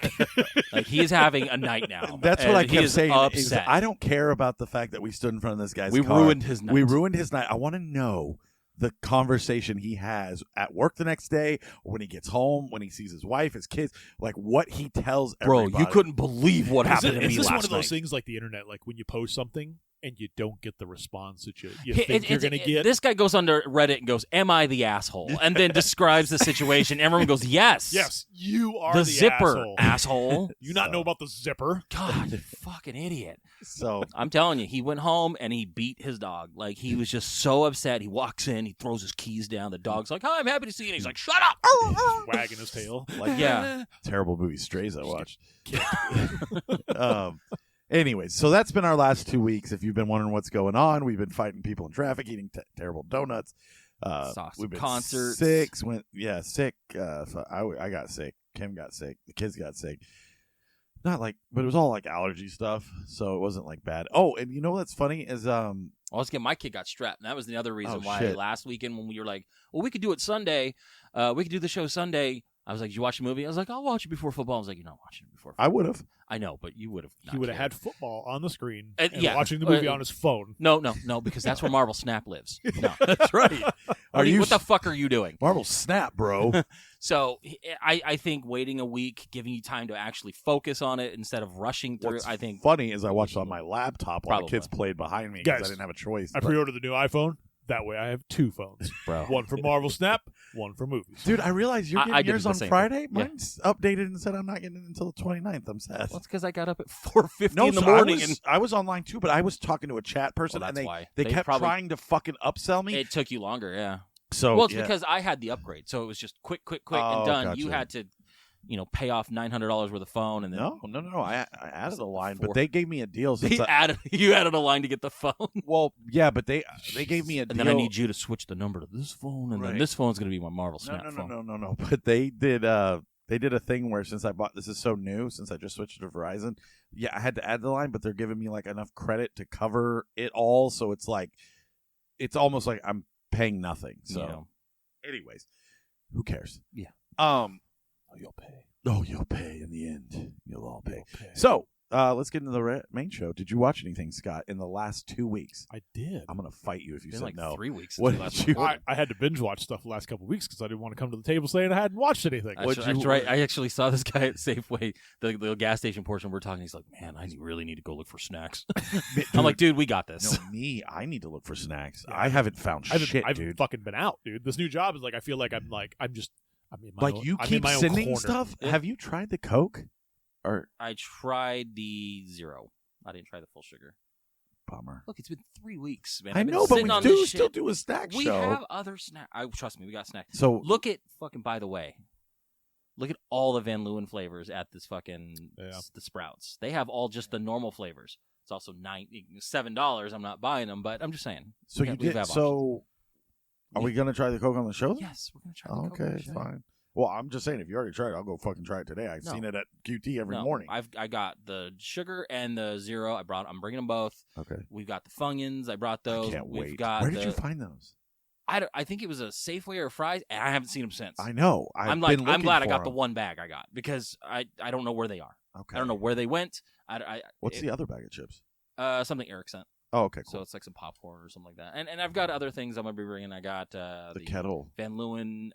Like, he is having a night now. That's what And I he kept is saying. Is upset. I don't care about the fact that we stood in front of this guy's We car. ruined his night. We ruined his night. I want to know the conversation he has at work the next day, or when he gets home, when he sees his wife, his kids, like what he tells Bro, everybody. you couldn't believe what happened to Is me this last one of those night. things like the internet, like when you post something and you don't get the response that you Hey, think you're going to get? This guy goes under Reddit and goes, "Am I the asshole?" And then describes the situation. Everyone goes, "Yes, Yes, you are the the zipper, asshole. You not So- know about the zipper? God, you fucking idiot." So I'm telling you, he went home and he beat his dog. Like, he was just so upset. He walks in, he throws his keys down. The dog's like, "Hi, I'm happy to see you." And he's like, "Shut up!" Wagging his tail. like Yeah. terrible movie Strays I watched. Anyways, so that's been our last 2 weeks. If you've been wondering what's going on, we've been fighting people in traffic, eating terrible donuts. Saw some We've been concerts. sick. Sick. So I got sick. Kim got sick. The kids got sick. Not like, but it was all like allergy stuff, so it wasn't like bad. Oh, and you know what's funny is My kid got strep, and that was the other reason Oh, why shit. last weekend when we were like, well, we could do it Sunday. We could do the show Sunday. I was like, "Did you watch the movie?" I was like, "I'll watch it before football." I was like, "You're not watching it before football." I would have. I know, but you would have. He would have had football on the screen And and yeah. watching the movie on his phone. No, because that's where Marvel Snap lives. No, That's right. what the fuck are you doing? Marvel Snap, bro? So I think waiting a week, giving you time to actually focus on it instead of rushing through. What's I think funny is I watched on my laptop while Probably. the kids played behind me because I Guys, didn't have a choice. I pre-ordered the new iPhone. That way I have two phones. Bro. One for Marvel Snap, one for movies. Dude, I realized you're I getting did yours the on same Friday. thing. Yeah. Mine's updated and said I'm not getting it until the 29th. I'm sad. Well, it's because I got up at 4:50 No, in the so morning. I was online too, but I was talking to a chat person, Well, and that's why. they They kept probably- trying to fucking upsell me. It took you longer, yeah. So Well, it's yeah. because I had the upgrade, so it was just quick, Oh, and done. You gotcha. had to, pay off $900 worth of phone, and then No. I added a line, Four. but they gave me a deal. Since you added a line to get the phone, well, yeah, but they gave me a and deal. then I need you to switch the number to this phone, and then Right. this phone's going to be my Marvel Snap phone. No. But they did a thing where since I bought this is so new, since I just switched to Verizon, yeah, I had to add the line, but they're giving me like enough credit to cover it all, so it's like it's almost like I'm paying nothing. So, anyways, who cares? Yeah. You'll pay. Oh, you'll pay in the end. You'll all pay. You'll pay. So, let's get into the main show. Did you watch anything, Scott, in the last 2 weeks? I did. I'm gonna fight you if you It's said been like no. 3 weeks. What Since we last did you- recorded. I had to binge watch stuff the last couple of weeks because I didn't want to come to the table saying I hadn't watched anything. That's right. I actually saw this guy at Safeway, the gas station portion. We're talking. He's like, "Man, I really need to go look for snacks." I'm like, "Dude, we got this." No, me. I need to look for snacks. Yeah, I haven't found shit, I've dude. fucking been out, dude. This new job is like I feel like I'm in my You I'm in keep my own sending corner. stuff. Yeah. Have you tried the Coke? Or I tried the zero. I didn't try the full sugar. bummer. Look, it's been 3 weeks, man. I I've been know, but sitting we on do this still shit. do a snack We show. have other snacks. Trust me, we got snacks. So Look at fucking. By the way, look at all the Van Leeuwen flavors at this fucking the Sprouts. They have all just the normal flavors. It's also $7. I'm not buying them, but I'm just saying. so we you have did. options. So are we gonna try the Coke on the show? Then? Yes, we're gonna try. The Coke on Okay, the show. fine. Well, I'm just saying, if you already tried it, I'll go fucking try it today. I've No. seen it at QT every No, morning. I got the sugar and the zero. I'm bringing them both. Okay. We've got the Funyuns. I brought those. I can't We've wait. got Where did you find those? I think it was a Safeway or Fry's, and I haven't seen them since. I know. I'm been looking glad I for got the them. one bag I got because I don't know where they are. Okay. I don't know where they went. What's the other bag of chips? Something Eric sent. Oh, okay, So cool. it's like some popcorn or something like that. And I've got other things I'm gonna be bringing. I got the kettle, Van Leeuwen,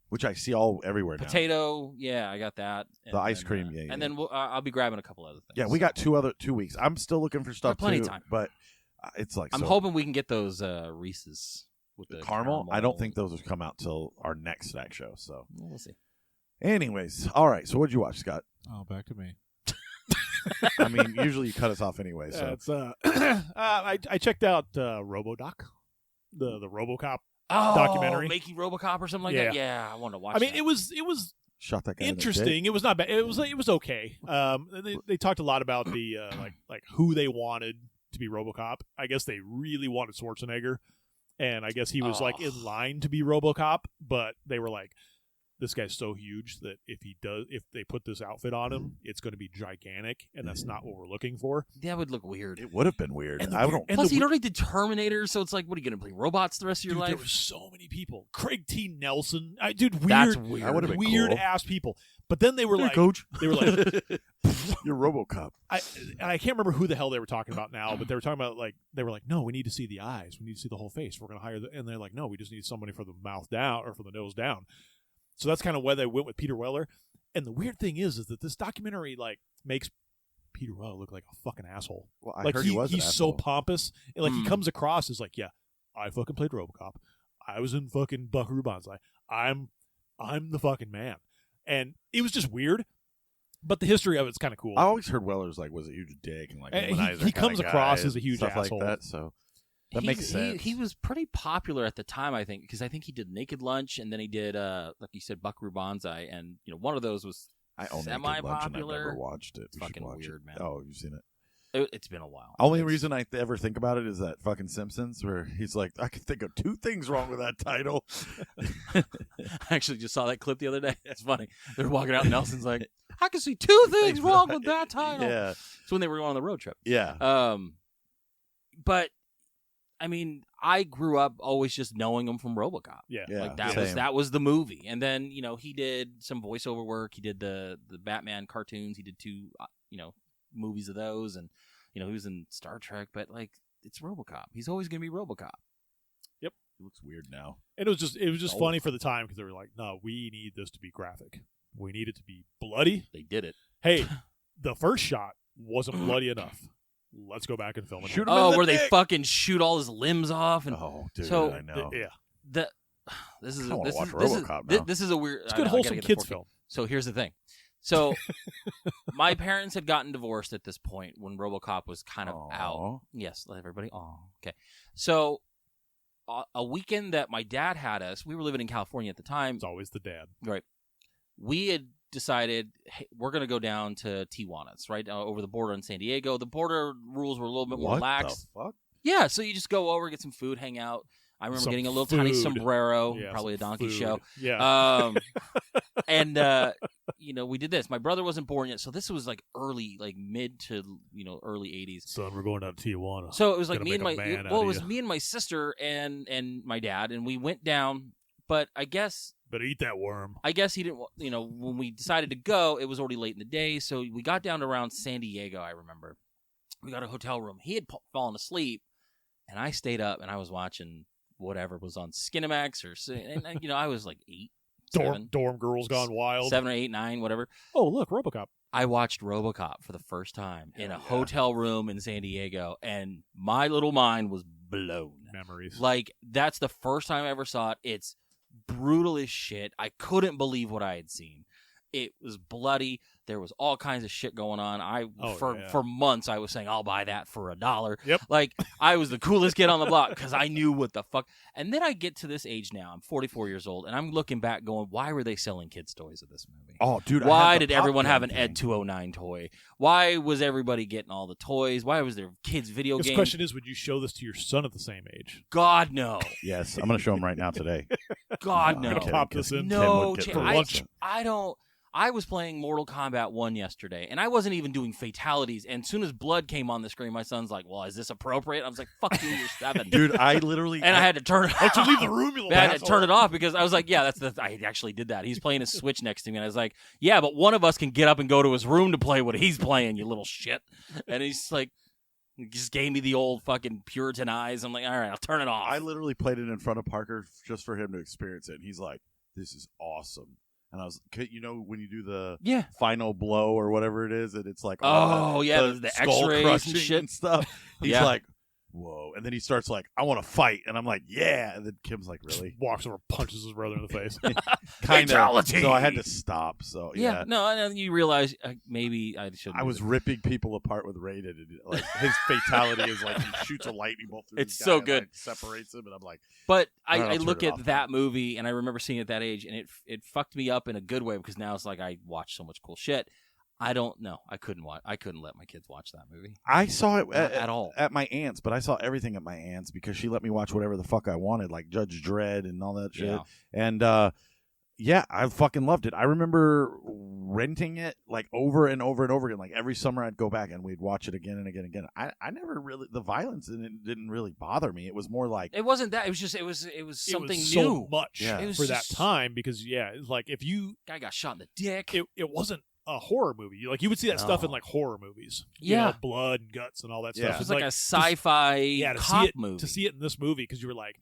which I see all everywhere now. potato. Yeah, I got that. The ice cream, yeah. And then I'll be grabbing a couple other things. Yeah, we got 2 weeks. I'm still looking for stuff plenty too, of time. but it's like I'm hoping we can get those Reese's with the caramel. I don't think those will come out till our next snack show. So, We'll see. anyways, all right. So, what'd you watch, Scott? Oh, back to me. I mean, usually you cut us off anyway. So, Yeah, it's I checked out RoboDoc, the RoboCop documentary. Making RoboCop or something like Yeah. that. Yeah, I want to watch. I mean, that. it was shot that guy in the dick. interesting. It was not bad. It was okay. They talked a lot about the like who they wanted to be RoboCop. I guess they really wanted Schwarzenegger, and I guess he was like in line to be RoboCop, but they were like, this guy's so huge that if they put this outfit on him, it's going to be gigantic, and that's not what we're looking for. that would look weird. It would have been weird. And the I weird- don't. and Plus, the he already did Terminator, so it's like, what are you going to play robots the rest of your Dude, there life? were so many people. Craig T. Nelson, weird, That's weird. That would've been weird cool. ass people. But then they were like, Coach. they were like, You're RoboCop. I can't remember who the hell they were talking about now, but they were talking about they were like, no, we need to see the eyes, we need to see the whole face. We're going to hire and they're like, no, we just need somebody for the mouth down or for the nose down. So that's kind of why they went with Peter Weller. And the weird thing is that this documentary makes Peter Weller look like a fucking asshole. Well, I heard he was an he's so asshole. pompous. And he comes across as like, yeah, I fucking played RoboCop. I was in fucking Buckaroo Banzai. I'm the fucking man. And it was just weird. But the history of it's kind of cool. I always heard Weller's was a huge dick and womanizer he kinda comes guy across and as a huge stuff asshole. like that. So that makes sense. He was pretty popular at the time, I think, because I think he did Naked Lunch, and then he did, like you said, Buckaroo Banzai, and one of those was I own Naked Lunch and I've semi-popular. never watched it. It's We should fucking watch weird, it. man. Oh, you've seen it. It's been a while. Only reason I ever think about it is that fucking Simpsons, where he's like, I can think of 2 things wrong with that title. I actually just saw that clip the other day. It's funny. They're walking out, and Nelson's like, I can see 2 things wrong with that title. Yeah, It's when they were going on the road trip. yeah. But I mean, I grew up always just knowing him from RoboCop. Yeah. Yeah. Like that same. was the movie. And then, he did some voiceover work. He did the Batman cartoons. He did 2 movies of those, and he was in Star Trek, but it's RoboCop. He's always going to be RoboCop. Yep. He looks weird now. And it was just funny for the time because they were like, no, we need this to be graphic. We need it to be bloody. They did it. Hey, the first shot wasn't bloody enough. Let's go back and film it. Shoot him in the where they dick. fucking shoot all his limbs off and Oh, dude, So- I know. Yeah. the this is I wanna watch this RoboCop now. this is a weird. It's I good, know, I gotta wholesome get the kids 4K. film. So here's the thing. So my parents had gotten divorced at this point when RoboCop was kind of out. Yes, let everybody. Oh, okay. So a weekend that my dad had us, we were living in California at the time. It's always the dad. Right. We had decided, hey, we're going to go down to Tijuana. It's right over the border in San Diego. The border rules were a little bit more lax. What the fuck? Yeah, so you just go over, get some food, hang out. I remember Some getting a little tiny food. sombrero, Yeah, probably a some donkey food. show. Yeah. And we did this. My brother wasn't born yet, so this was like early, like mid to early 80s. Son, we're going out to Tijuana. So it was like Gonna me and make my a man out well, it of was you. me and my sister and my dad, and we went down. But I guess Better eat that worm. he didn't. When we decided to go, it was already late in the day, so we got down to around San Diego. I remember we got a hotel room. He had fallen asleep, and I stayed up and I was watching whatever was on Skinamax and I was like 8, 7, Dorm Girls Gone Wild. 7 or 8, 9, whatever. Oh, look, RoboCop. I watched RoboCop for the first time in a hotel room in San Diego, and my little mind was blown. Memories. Like, that's the first time I ever saw it. It's brutal as shit. I couldn't believe what I had seen. It was bloody. There was all kinds of shit going on. For months I was saying I'll buy that for $1. Yep. Like, I was the coolest kid on the block because I knew what the fuck. And then I get to this age now. I'm 44 years old, and I'm looking back going, why were they selling kids' toys at this movie? Oh, dude! Why did everyone have an Ed 209 toy? Why was everybody getting all the toys? Why was there kids' video The games? question is, would you show this to your son at the same age? God, no. Yes, I'm going to show him right now today. God, No, no. I'm kidding, Pop 'cause this in. Tim No, would get for very lunch. upset. I don't. I was playing Mortal Kombat 1 yesterday, and I wasn't even doing fatalities. And as soon as blood came on the screen, my son's like, well, is this appropriate? I was like, fuck you, you're 7. Dude, I literally And I had to turn it Don't you off. leave the room, you little I had to asshole. turn it off because I was like, yeah, I actually did that. He's playing a Switch next to me, and I was like, yeah, but one of us can get up and go to his room to play what he's playing, you little shit. And he's like, he just gave me the old fucking Puritan eyes. I'm like, all right, I'll turn it off. I literally played it in front of Parker just for him to experience it. And he's like, this is awesome. And I was, when you do the yeah. final blow or whatever it is, and it's like, Oh, yeah, the skull X-rays and crushing shit. and stuff. He's Yeah. like, whoa. And then he starts like, I want to fight. And I'm like, yeah. And then Kim's like, really? Walks over, punches his brother in the face. Kind of. Fatality. So I had to stop. So, Yeah, no, and then you realize maybe I should. I was ripping people apart with Rated. And, like, his fatality is like he shoots a lightning bolt through It's this guy so and, good. like, separates him. And I'm like, But All right, I I'll look turn it at off. that movie, and I remember seeing it at that age, and it fucked me up in a good way because now it's like I watch so much cool shit. I don't know. I couldn't let my kids watch that movie. I saw it Not at all. at my aunt's, but I saw everything at my aunt's because she let me watch whatever the fuck I wanted, like Judge Dredd and all that shit. Yeah. And I fucking loved it. I remember renting it like over and over and over again. Like every summer, I'd go back and we'd watch it again and again and again. I never really the violence in it didn't really bother me. It was more like It wasn't that. It was just it was something it was new. so much Yeah. It was for that just- time because it's like if you Guy got shot in the dick. it wasn't a horror movie. Like you would see that stuff in No. like horror movies. Yeah. Blood and guts and all that Yeah. stuff. it was It's like a sci-fi to cop see it movie. to see it in this movie because you were like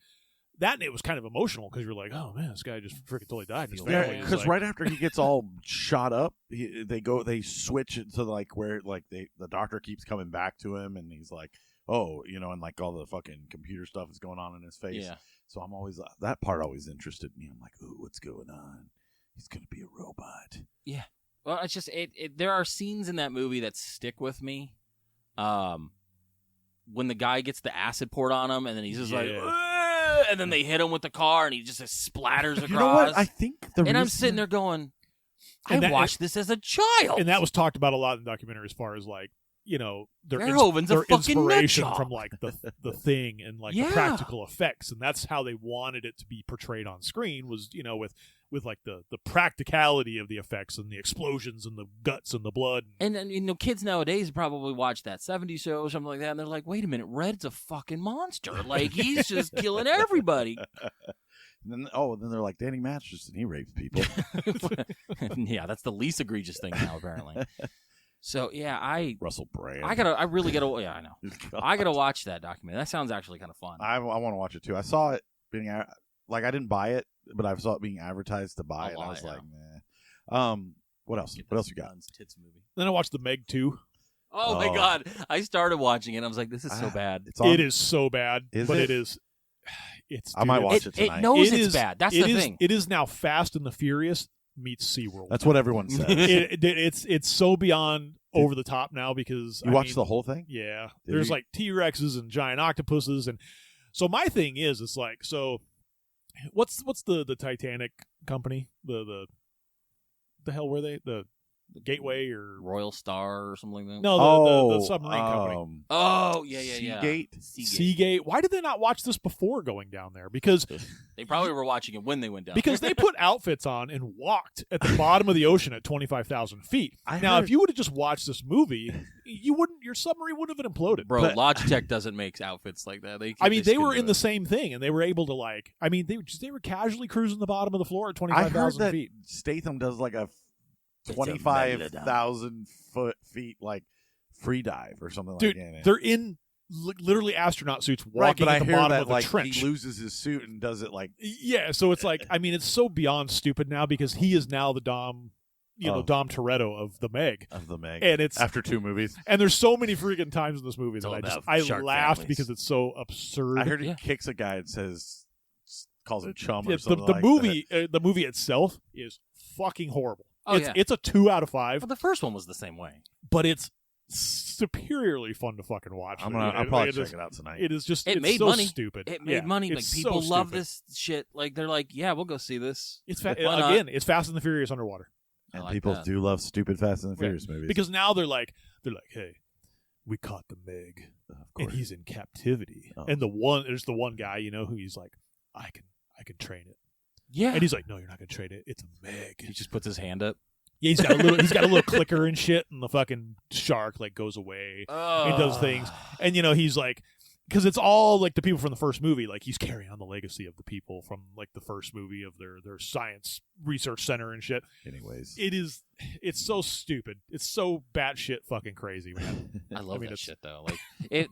that and it was kind of emotional because you were like, oh man, this guy just freaking totally died. And his Yeah, family is because like, right after he gets all shot up, they switch it to like where like the doctor keeps coming back to him and he's like, oh, and like all the fucking computer stuff is going on in his face. Yeah. So I'm always that part always interested me. I'm like, ooh, what's going on? He's gonna be a robot. Yeah. Well, it's just there are scenes in that movie that stick with me. When the guy gets the acid poured on him, and then he's just like, "Ugh," and then they hit him with the car, and he just splatters across. You know what? I think I'm sitting there going, I watched this as a child, and that was talked about a lot in the documentary as far as like their Verhoeven's a their fucking inspiration nutjob. from like the thing and like Yeah. the practical effects, and that's how they wanted it to be portrayed on screen was with like the practicality of the effects and the explosions and the guts and the blood. And kids nowadays probably watch that 70s show or something like that, and they're like, wait a minute, Red's a fucking monster. Like, he's just killing everybody. And then they're like Danny Masterson. He rapes people. Yeah, that's the least egregious thing now, apparently. So, yeah, Russell Brand. I really got to, yeah, I know. I got to watch that documentary. That sounds actually kind of fun. I want to watch it too. I saw it being like I didn't buy it, but I saw it being advertised to buy, and I was like, nah. What else? What else you got? Guns, tits movie. Then I watched the Meg 2. Oh, my God. I started watching it. I was like, this is so bad. It's on. It is so bad, Is but it? it is. I might watch it tonight. It knows it's bad. That's the thing. It is now Fast and the Furious meets SeaWorld. That's what everyone says. It's so beyond over the top now because you watched the whole thing? Yeah. Did There's you? like T-Rexes and giant octopuses, and so my thing is, it's like, so what's the Titanic company? The hell were they? The Gateway or Royal Star or something like that? No, the submarine company. Oh, yeah. Seagate. Why did they not watch this before going down there? Because they probably were watching it when they went down. Because they put outfits on and walked at the bottom of the ocean at 25,000 feet. If you would have just watched this movie, your submarine wouldn't have imploded. Bro, Logitech doesn't make outfits like that. They were in the same thing, and they were able to they were casually cruising the bottom of the floor at 25,000 feet. Statham does like a 25,000 feet like free dive or something Dude, like that. they're in literally astronaut suits walking at the bottom of a trench. He loses his suit and does it like so it's like it's so beyond stupid now because he is now the Dom Toretto of the Meg. And it's after 2 movies. And there's so many freaking times in this movie that I laughed because it's so absurd. I heard he kicks a guy and calls him chum or something the movie itself is fucking horrible. Oh, it's a 2 out of 5. But the first one was the same way. But it's superiorly fun to fucking watch. I'll probably check it out tonight. It is just it made so money. Stupid. It made money. Like people love this shit. Like they're like, yeah, we'll go see this. It's it's Fast and the Furious underwater. And people do love stupid Fast and the Furious movies because now they're like, hey, we caught the Meg, and he's in captivity. Oh. And there's the one guy, who he's like, I can train it. Yeah, and he's like, no, you're not gonna train it. It's a Meg. He just puts his hand up. Yeah, he's got a little clicker and shit, and the fucking shark goes away and does things, and he's like, because it's all like the people from the first movie, like he's carrying on the legacy of the people from like the first movie of their science research center and shit. Anyways, it's so stupid. It's so batshit fucking crazy, man. I love that shit though. Like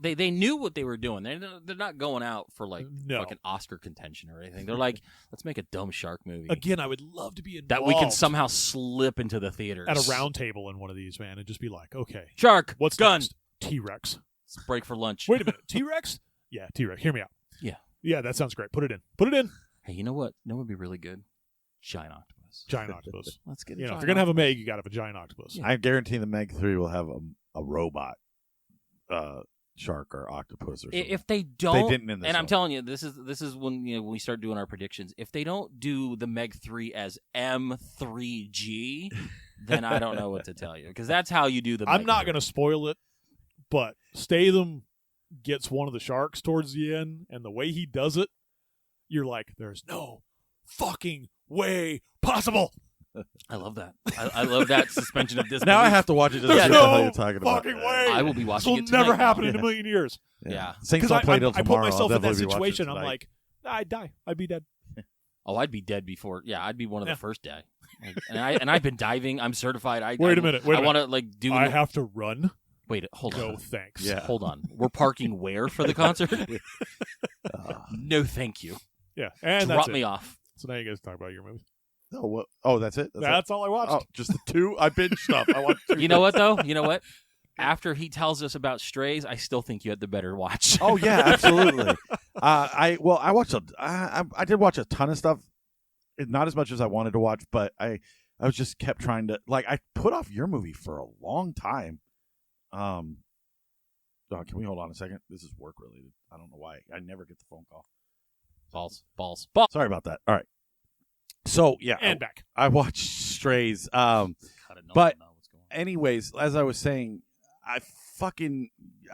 they knew what they were doing. They're not going out for like fucking Oscar contention or anything. They're like, let's make a dumb shark movie. Again, I would love to be involved that we can somehow slip into the theaters at a round table in one of these, man, and just be like, okay, shark, what's gun, next? T-Rex. Let's break for lunch. Wait a minute, T-Rex. Yeah, T-Rex. Hear me out. Yeah, that sounds great. Put it in. Hey, you know what? What would be really good? Giant octopus. Let's get it. If you're gonna have a Meg, you got to have a giant octopus. Yeah. I guarantee the Meg 3 will have a robot shark or octopus or something. If they don't, they didn't in this and one. I'm telling you, this is when when we start doing our predictions. If they don't do the Meg 3 as M3G, then I don't know what to tell you because that's how you do the. I'm not gonna spoil it, but Statham gets one of the sharks towards the end, and the way he does it, you're like, there's no fucking way possible. I love that. I love that suspension of disbelief. Now I have to watch it just to there's see no what you're talking about. fucking way. I will be watching this it will never tonight happen now. in a million years. Yeah. Saints don't play till tomorrow. I put myself in that situation. I'm like, I'd die. I'd be dead. Oh, I'd be dead before. Yeah, I'd be one of the first die. And I've been diving. I'm certified. Wait a minute. I want to do. I have to run. Wait, hold on. No, thanks. Yeah. Hold on. We're parking where for the concert? No, thank you. Yeah, and drop me off. So now you guys talk about your movie. Oh, that's it? That's all I watched. Oh, just the 2? I binge stuff. I watched 2. You know what, though? You know what? After he tells us about Strays, I still think you had the better watch. Oh, yeah, absolutely. I did watch a ton of stuff. Not as much as I wanted to watch, but I was just kept trying to, I put off your movie for a long time. Can we hold on a second? This is work related. I don't know why. I never get the phone call. Balls. Sorry about that. All right. So, yeah. And back. I watched Strays. But anyways, as I was saying,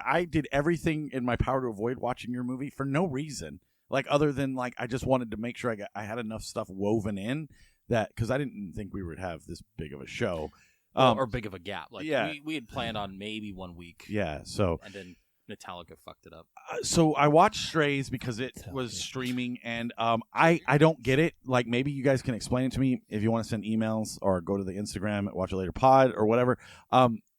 I did everything in my power to avoid watching your movie for no reason. Other than, I just wanted to make sure I had enough stuff woven in that, because I didn't think we would have this big of a show. Or big of a gap. We had planned on maybe 1 week. Yeah, so. And then Metallica fucked it up. So I watched Strays because it was streaming, and I don't get it. Maybe you guys can explain it to me if you want to send emails or go to the Instagram at Watch It Later Pod or whatever.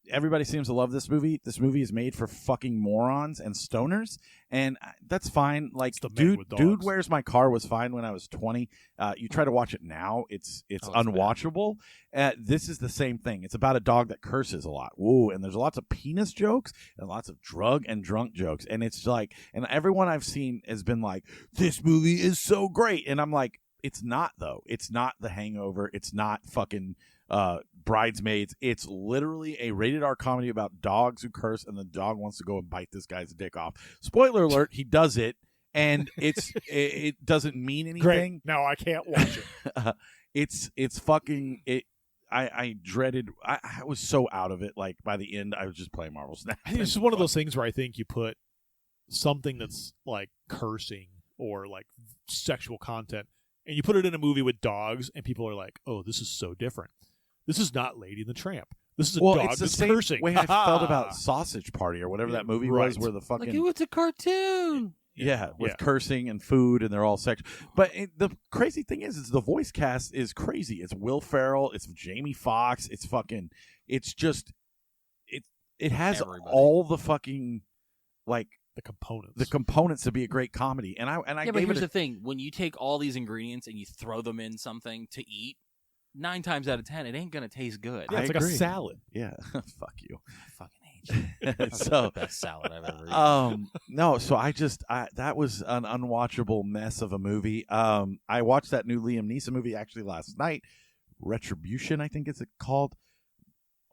everybody seems to love this movie. This movie is made for fucking morons and stoners, and that's fine. Like, Dude, Where's My Car was fine when I was 20. You try to watch it now, it's unwatchable. This is the same thing. It's about a dog that curses a lot. Woo, and there's lots of penis jokes and lots of drug and drunk jokes, and it's like, and everyone I've seen has been like, this movie is so great, and I'm like, it's not though. It's not The Hangover. It's not fucking Bridesmaids. It's literally a rated R comedy about dogs who curse, and the dog wants to go and bite this guy's dick off. Spoiler alert: he does it, and it doesn't mean anything. Great. Now I can't watch it. It's fucking it. I dreaded. I was so out of it. Like by the end, I was just playing Marvel Snap. It's just one of those things where I think you put something that's like cursing or like sexual content, and you put it in a movie with dogs, and people are like, "Oh, this is so different. This is not Lady and the Tramp. This is a dog it's the that's same cursing." way I felt about Sausage Party or whatever that movie was, where the fucking like, it was a cartoon. Yeah, with cursing and food, and they're all sexual. But the crazy thing is the voice cast is crazy. It's Will Ferrell. It's Jamie Foxx. It's fucking. It's just. It has all the fucking, like, the components to be a great comedy. And I yeah, but here's the thing: when you take all these ingredients and you throw them in something to eat, 9 times out of 10, it ain't gonna taste good. Yeah, it's like a salad. Yeah, fuck you. Fucking hate you. That's the best salad I've ever eaten. No, so that was an unwatchable mess of a movie. I watched that new Liam Neeson movie actually last night, Retribution, I think it's called.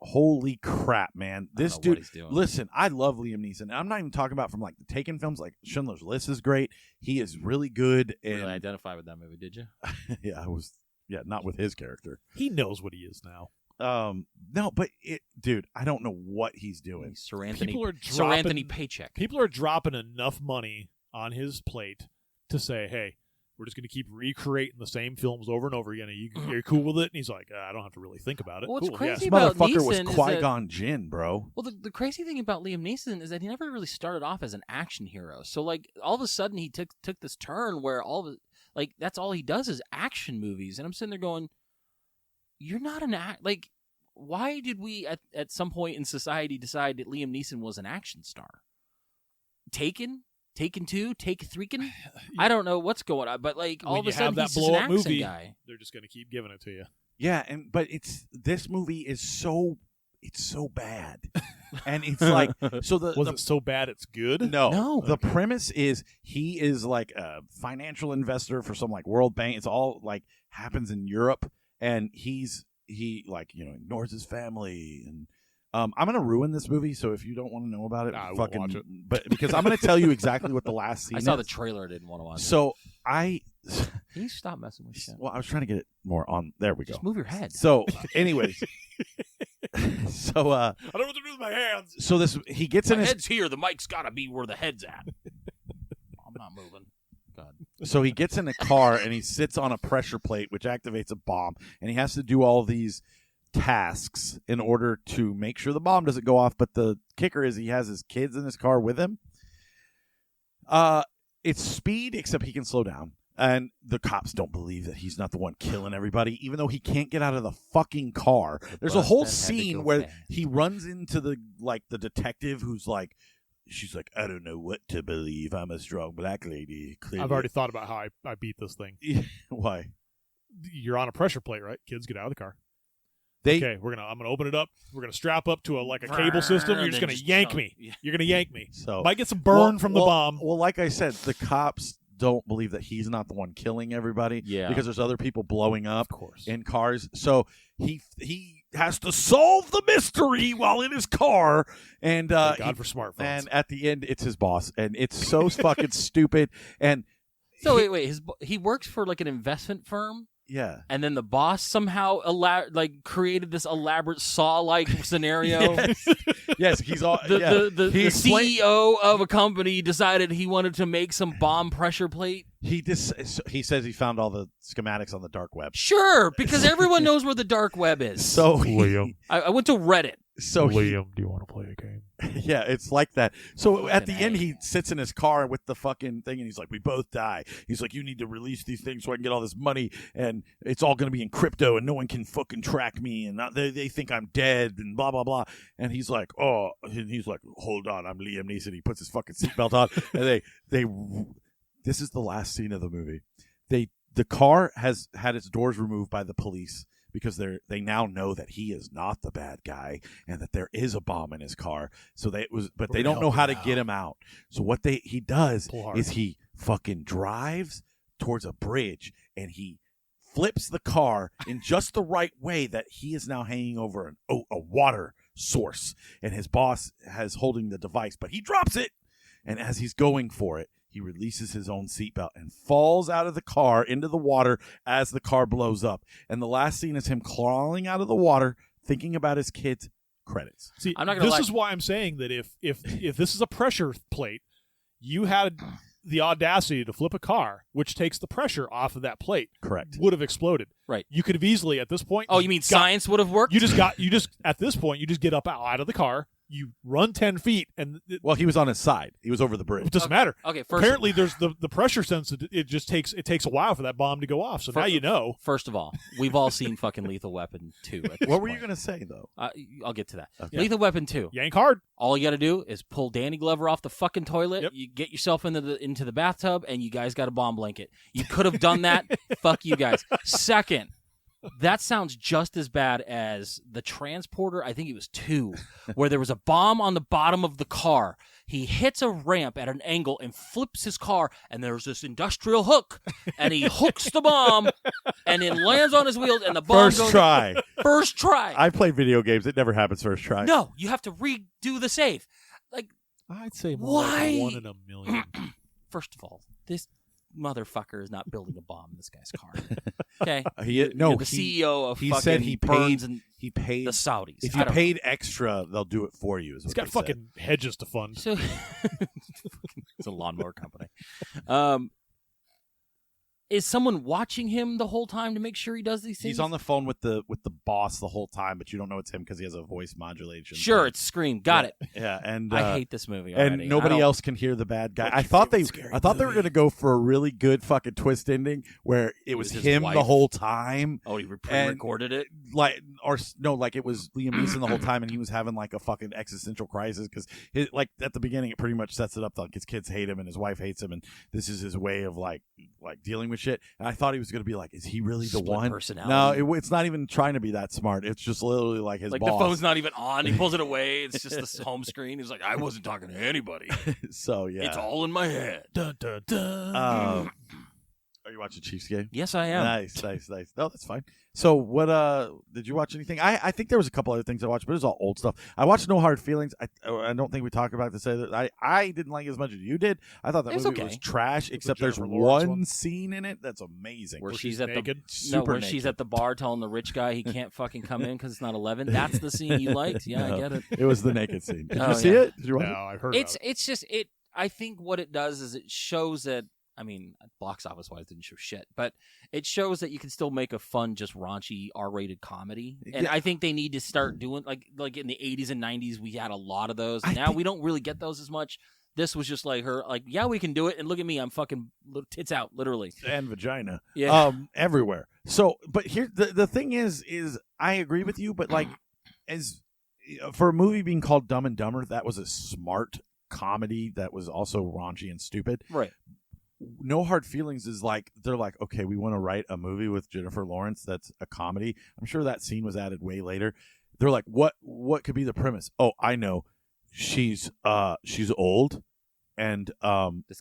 Holy crap, man! This dude. Listen, I love Liam Neeson. I'm not even talking about from like the Taken films. Like Schindler's List is great. He is really good. And really identify with that movie, did you? Yeah, I was. Yeah, not with his character. He knows what he is now. No, but dude, I don't know what he's doing. Sir Anthony paycheck. People are dropping enough money on his plate to say, "Hey, we're just going to keep recreating the same films over and over again. You're cool with it?" And he's like, "I don't have to really think about it." Well, cool, what's crazy This about motherfucker Neeson was Qui-Gon Jinn, bro. Well, the crazy thing about Liam Neeson is that he never really started off as an action hero. So, like, all of a sudden he took this turn where that's all he does is action movies. And I'm sitting there going, you're not like, why did we at some point in society decide that Liam Neeson was an action star? Taken 2, Take 3? I don't know what's going on, but like all of a sudden he's just an action movie, guy. They're just going to keep giving it to you. Yeah, but this movie is so bad, and it's like was it so bad it's good? No. The premise is he is like a financial investor for some like World Bank. It's all like happens in Europe, and he like ignores his family and. I'm going to ruin this movie, so if you don't want to know about it, fucking watch it. But because I'm going to tell you exactly what the last scene is. I saw the trailer, I didn't want to watch it. So Can you stop messing with shit? Well, I was trying to get it more on. There we go. Just move your head. So, anyways. I don't know what to do with my hands. So he gets in his head's here. The mic's got to be where the head's at. I'm not moving. God. So he gets in a car and he sits on a pressure plate, which activates a bomb, and he has to do all these tasks in order to make sure the bomb doesn't go off. But the kicker is he has his kids in his car with him. It's speed, except he can slow down. And the cops don't believe that he's not the one killing everybody, even though he can't get out of the fucking car. There's a whole scene where he runs into the detective who's like, she's like, I don't know what to believe. I'm a strong black lady. Clearly. I've already thought about how I beat this thing. Why? You're on a pressure plate, right? Kids, get out of the car. I'm gonna open it up. We're gonna strap up to a cable system. You're just gonna yank me. Yeah. You're gonna yank me. So might get some burn from the bomb. Well, like I said, the cops don't believe that he's not the one killing everybody. Yeah. Because there's other people blowing up in cars. So he has to solve the mystery while in his car. And God for smartphones. And at the end, it's his boss, and it's so fucking stupid. And so wait, he works for like an investment firm. Yeah, and then the boss somehow created this elaborate Saw-like scenario. Yes, he's all the CEO of a company decided he wanted to make some bomb pressure plate. He says he found all the schematics on the dark web. Sure, because everyone knows where the dark web is. So Liam, I went to Reddit. So Liam, do you want to play a game? Yeah, it's like that. So at the Fucking end, A. he sits in his car with the fucking thing, and he's like, "We both die." He's like, "You need to release these things so I can get all this money, and it's all going to be in crypto, and no one can fucking track me, and they think I'm dead, and blah blah blah." And he's like, "Oh," and he's like, "Hold on, I'm Liam Neeson." He puts his fucking seatbelt on, and they. This is the last scene of the movie. The car has had its doors removed by the police because they now know that he is not the bad guy and that there is a bomb in his car. So they don't know how to get him out. So what he does is he fucking drives towards a bridge and he flips the car in just the right way that he is now hanging over a water source, and his boss has holding the device, but he drops it, and as he's going for it, he releases his own seatbelt and falls out of the car into the water as the car blows up. And the last scene is him crawling out of the water, thinking about his kids. Credits. See, I'm not gonna this is why I'm saying that if this is a pressure plate, you had the audacity to flip a car, which takes the pressure off of that plate. Correct. Would have exploded. Right. You could have easily at this point. Oh, you mean science would have worked? You just at this point you just get up out of the car. You run 10 feet, and Well, he was on his side. He was over the bridge. it doesn't matter. Okay. Apparently, there's the pressure sense. It takes a while for that bomb to go off. So now you know. First of all, we've all seen fucking Lethal Weapon 2. What were you going to say, though? I'll get to that. Okay. Lethal Weapon 2. Yank hard. All you got to do is pull Danny Glover off the fucking toilet. Yep. You get yourself into the bathtub, and you guys got a bomb blanket. You could have done that. Fuck you guys. Second, that sounds just as bad as the Transporter. I think it was 2, where there was a bomb on the bottom of the car. He hits a ramp at an angle and flips his car, and there's this industrial hook, and he hooks the bomb, and it lands on his wheels, and the bomb First goes. try. First try. I played video games. It never happens first try. No, you have to redo the save. Like, I'd say more Why? like 1 in a million. first of all, this motherfucker is not building a bomb in this guy's car. Okay, You're the CEO of he fucking said he Burns paid. and He paid. the Saudis. If I you don't paid extra, they'll do it for you. Is He's what got they fucking hedges to fund. know. So it's a lawnmower company. Is someone watching him the whole time to make sure he does these said. things? He's on the phone with the boss the whole time, but you don't know it's him because he has a voice modulation. Sure, thing. it's Scream. Got it. Yeah, and I hate this movie already. and nobody I don't- else can hear the bad guy. What's I your thought favorite scary they were movie? going to go for a really good fucking twist ending where it was his him wife. the whole time. Oh, he and- recorded it. Like it was Liam Neeson the whole time, and he was having like a fucking existential crisis because like at the beginning it pretty much sets it up like his kids hate him and his wife hates him, and this is his way of like dealing with shit. And I thought he was going to be like, is he really the Split one? personality. No, it's not even trying to be that smart. It's just literally like his Like boss. the phone's not even on. He pulls it away. It's just the home screen. He's like, I wasn't talking to anybody. So yeah, It's all in my head. Dun, dun, dun. Are you watching Chiefs game? Yes, I am. Nice. No, that's fine. So what did you watch anything? I think there was a couple other things I watched, but it was all old stuff. I watched No Hard Feelings. I don't think we talked about this either. I didn't like it as much as you did. I thought that It's movie okay. was trash, except there's Jennifer Lawrence one one? scene in it that's amazing. Where Where she's she's at naked? where she's at the bar telling the rich guy he can't fucking come in because it's not 11. That's the scene you liked. Yeah, No, I get it. It was the naked scene. Did Oh, you see yeah. it? Did you watch No, it? I've heard It's about it. it's just it. I think what it does is it shows that. I mean, box office wise, didn't show shit, but it shows that you can still make a fun, just raunchy R-rated comedy. And Yeah. I think they need to start doing like in the 80s and 90s, we had a lot of those. I Now think- we don't really get those as much. This was just like her, like, yeah, we can do it, and look at me, I'm fucking tits out, literally. And vagina. Yeah. Everywhere. So, but here the thing is I agree with you, but like as for a movie being called Dumb and Dumber, that was a smart comedy that was also raunchy and stupid. Right. No Hard Feelings is like they're like, okay, we want to write a movie with Jennifer Lawrence that's a comedy. I'm sure that scene was added way later. They're like, what could be the premise? Oh, I know. She's old and this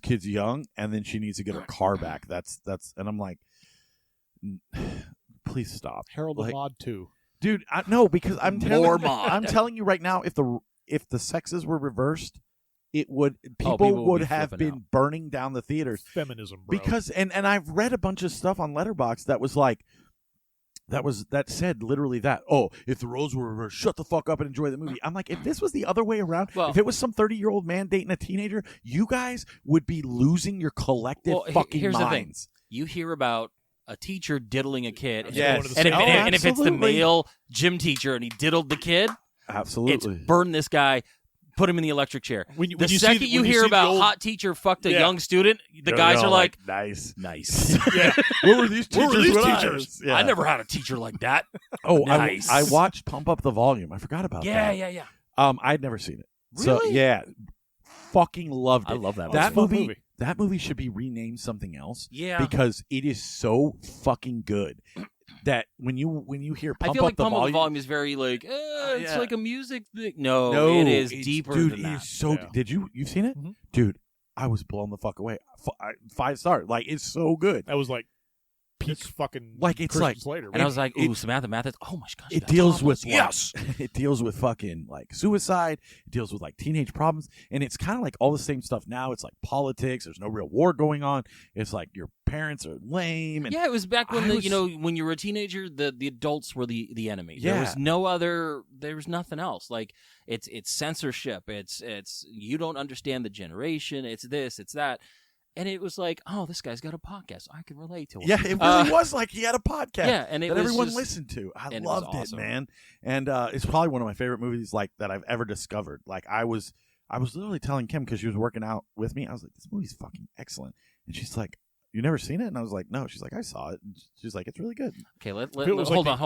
kid's young and then she needs to get her car back. That's and I'm like, please stop. Harold like, the Mod 2. Dude, no, because I'm More telling mod. I'm telling you right now, if the sexes were reversed, it would people people would would be have flipping been out. burning down the theaters Feminism, bro. because and I've read a bunch of stuff on Letterboxd that was like that said literally that. Oh, if the roles were reversed, shut the fuck up and enjoy the movie. I'm like, if this was the other way around, if it was some 30-year-old man dating a teenager, you guys would be losing your collective fucking here's minds. The thing. You hear about a teacher diddling a kid, and if it's the male gym teacher and he diddled the kid, absolutely, it's burn this guy. Put him in the electric chair. When the second you hear about hot teacher fucked a young student, the guys are like, nice. Yeah. What were these teachers? I never had a teacher like that. Oh, nice. I watched Pump Up the Volume. I forgot about that. Yeah. I'd never seen it. Really? So, yeah. Fucking loved it. I love that movie. That movie should be renamed something else. Yeah. Because it is so fucking good. That when you hear Pump I feel Up like the Pump Up Volume, the Volume is very like it's like a music thing. No, no, it is deeper dude, than that. It is so. Yeah. Did you've seen it, Mhm. dude? I was blown the fuck away. 5-star, like it's so good. That was like peak fucking like it's Christmas like later. And I was like, ooh, Samantha Mathis. Oh my gosh, it that's deals Thomas. with it deals with fucking like suicide. It deals with like teenage problems, and it's kind of like all the same stuff. Now it's like politics. There's no real war going on. It's like your parents are lame. And Yeah, it was back when when you were a teenager, the adults were the enemy. Yeah. There was nothing else. Like it's censorship. It's you don't understand the generation. It's this, it's that. And it was like, oh, this guy's got a podcast. I can relate to him. Yeah, it really was like he had a podcast and it that was everyone just, listened to. I and loved it was awesome. man. And it's probably one of my favorite movies like that I've ever discovered. Like I was literally telling Kim because she was working out with me. I was like, this movie's fucking excellent. And she's like, you never seen it? And I was like, no. She's like, I saw it. And she's like, it's really good. Okay, hold on. It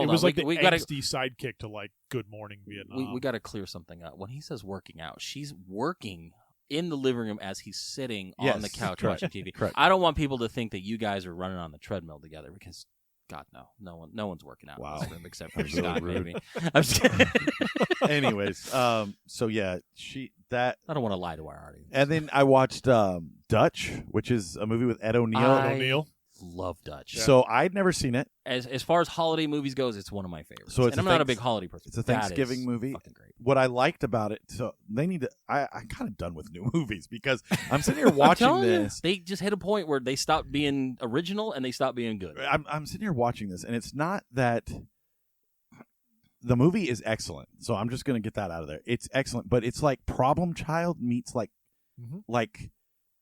was like the gotta, angsty sidekick to like Good Morning Vietnam. we got to clear something up. When he says working out, she's working in the living room as he's sitting on the couch watching TV. Correct. I don't want people to think that you guys are running on the treadmill together because, God, no one's working out in this room except for Scott, maybe. I'm just kidding. Anyways, so yeah, I don't want to lie to our audience. and then I watched Dutch, which is a movie with Ed O'Neill. O'Neill. Love Dutch. So I'd never seen it. As far as holiday movies goes, it's one of my favorites. So it's and I'm not a big holiday person. It's a Thanksgiving movie. Fucking great. What I liked about it, so they need to. I'm kind of done with new movies because I'm sitting here watching this. They just hit a point where they stopped being original and they stopped being good. I'm sitting here watching this, and it's not that the movie is excellent. So I'm just going to get that out of there. It's excellent, but it's like Problem Child meets like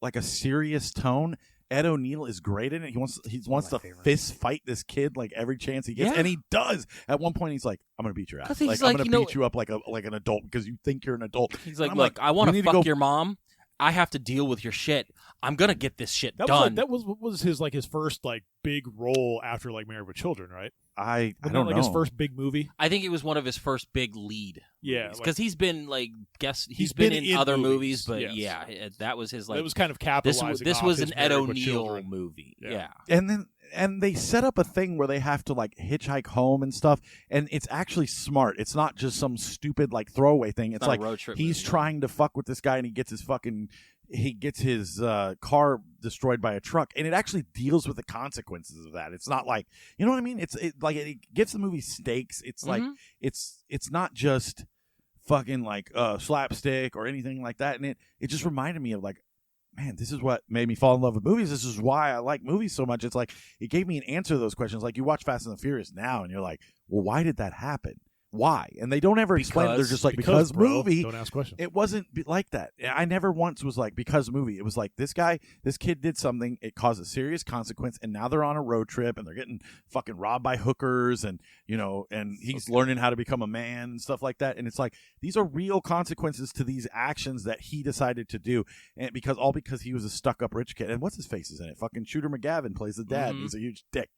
a serious tone. Ed O'Neill is great in it. He wants to fist fight this kid like every chance he gets, and he does. At one point, he's like, "I'm gonna beat your ass. Like I'm gonna beat you up like an adult because you think you're an adult." He's like, "Look, I want to fuck your mom. I have to deal with your shit. I'm gonna get this shit done." That was his first like big role after like Married with Children, right? I don't know. His first big movie. I think it was one of his first big lead. Yeah, because he's been he's been in other movies, but that was his it was kind of capitalizing. This was an Ed O'Neill Children movie. Yeah. And they set up a thing where they have to like hitchhike home and stuff, and it's actually smart. It's not just some stupid like throwaway thing. It's like a road trip he's movie, trying to fuck with this guy, and he gets his car destroyed by a truck, and it actually deals with the consequences of that. It's not like, you know what I mean? It gives the movie stakes. It's like it's not just fucking like slapstick or anything like that. And it just reminded me of like, man, this is what made me fall in love with movies. This is why I like movies so much. It's like it gave me an answer to those questions. Like you watch Fast and the Furious now, and you're like, well, why did that happen? Why? And they don't ever explain it. They're just like, because movie. Don't ask questions. It wasn't like that. I never once was like, because movie. It was like, this kid did something. It caused a serious consequence, and now they're on a road trip, and they're getting fucking robbed by hookers, and and he's learning how to become a man and stuff like that. And it's like, these are real consequences to these actions that he decided to do, and because he was a stuck-up rich kid. And what's his face is in it? Fucking Shooter McGavin plays the dad. He's a huge dick.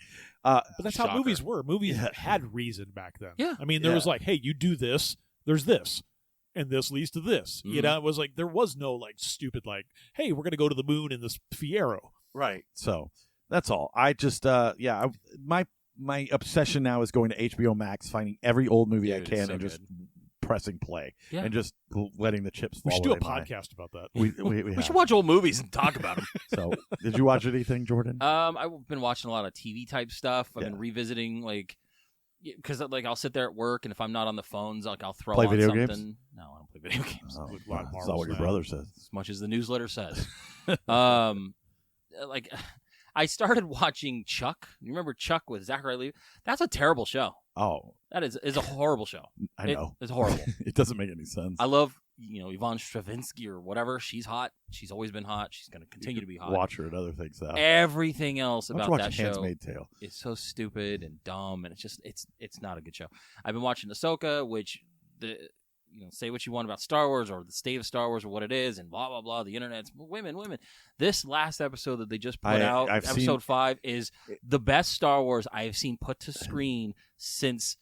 But that's how movies were. Movies had reason back then. Yeah. I mean, there was like, hey, you do this, there's this, and this leads to this. You know, it was like there was no like stupid like, hey, we're gonna go to the moon in this Fiero. Right. So that's all. I just my obsession now is going to HBO Max, finding every old movie I can, and just pressing play and just letting the chips fall. We should do a podcast about that. We should watch old movies and talk about them. So, did you watch anything, Jordan? I've been watching a lot of TV type stuff. I've been revisiting because like I'll sit there at work, and if I'm not on the phones, like I'll throw on video something. Games? No, I don't play video games. Oh, that's not what your brother says. As much as the newsletter says. I started watching Chuck. You remember Chuck with Zachary Levi? That's a terrible show. Oh, that is a horrible show. I know. It's horrible. It doesn't make any sense. I love Yvonne Stravinsky or whatever. She's hot. She's always been hot. She's going to continue to be hot. Watch her at other things though. Everything else about that show Handmaid's Tale. is so stupid and dumb, and it's not a good show. I've been watching Ahsoka, which say what you want about Star Wars or the state of Star Wars or what it is, and blah blah blah. The internet's women. This last episode that they just put out, episode 5, is the best Star Wars I have seen put to screen since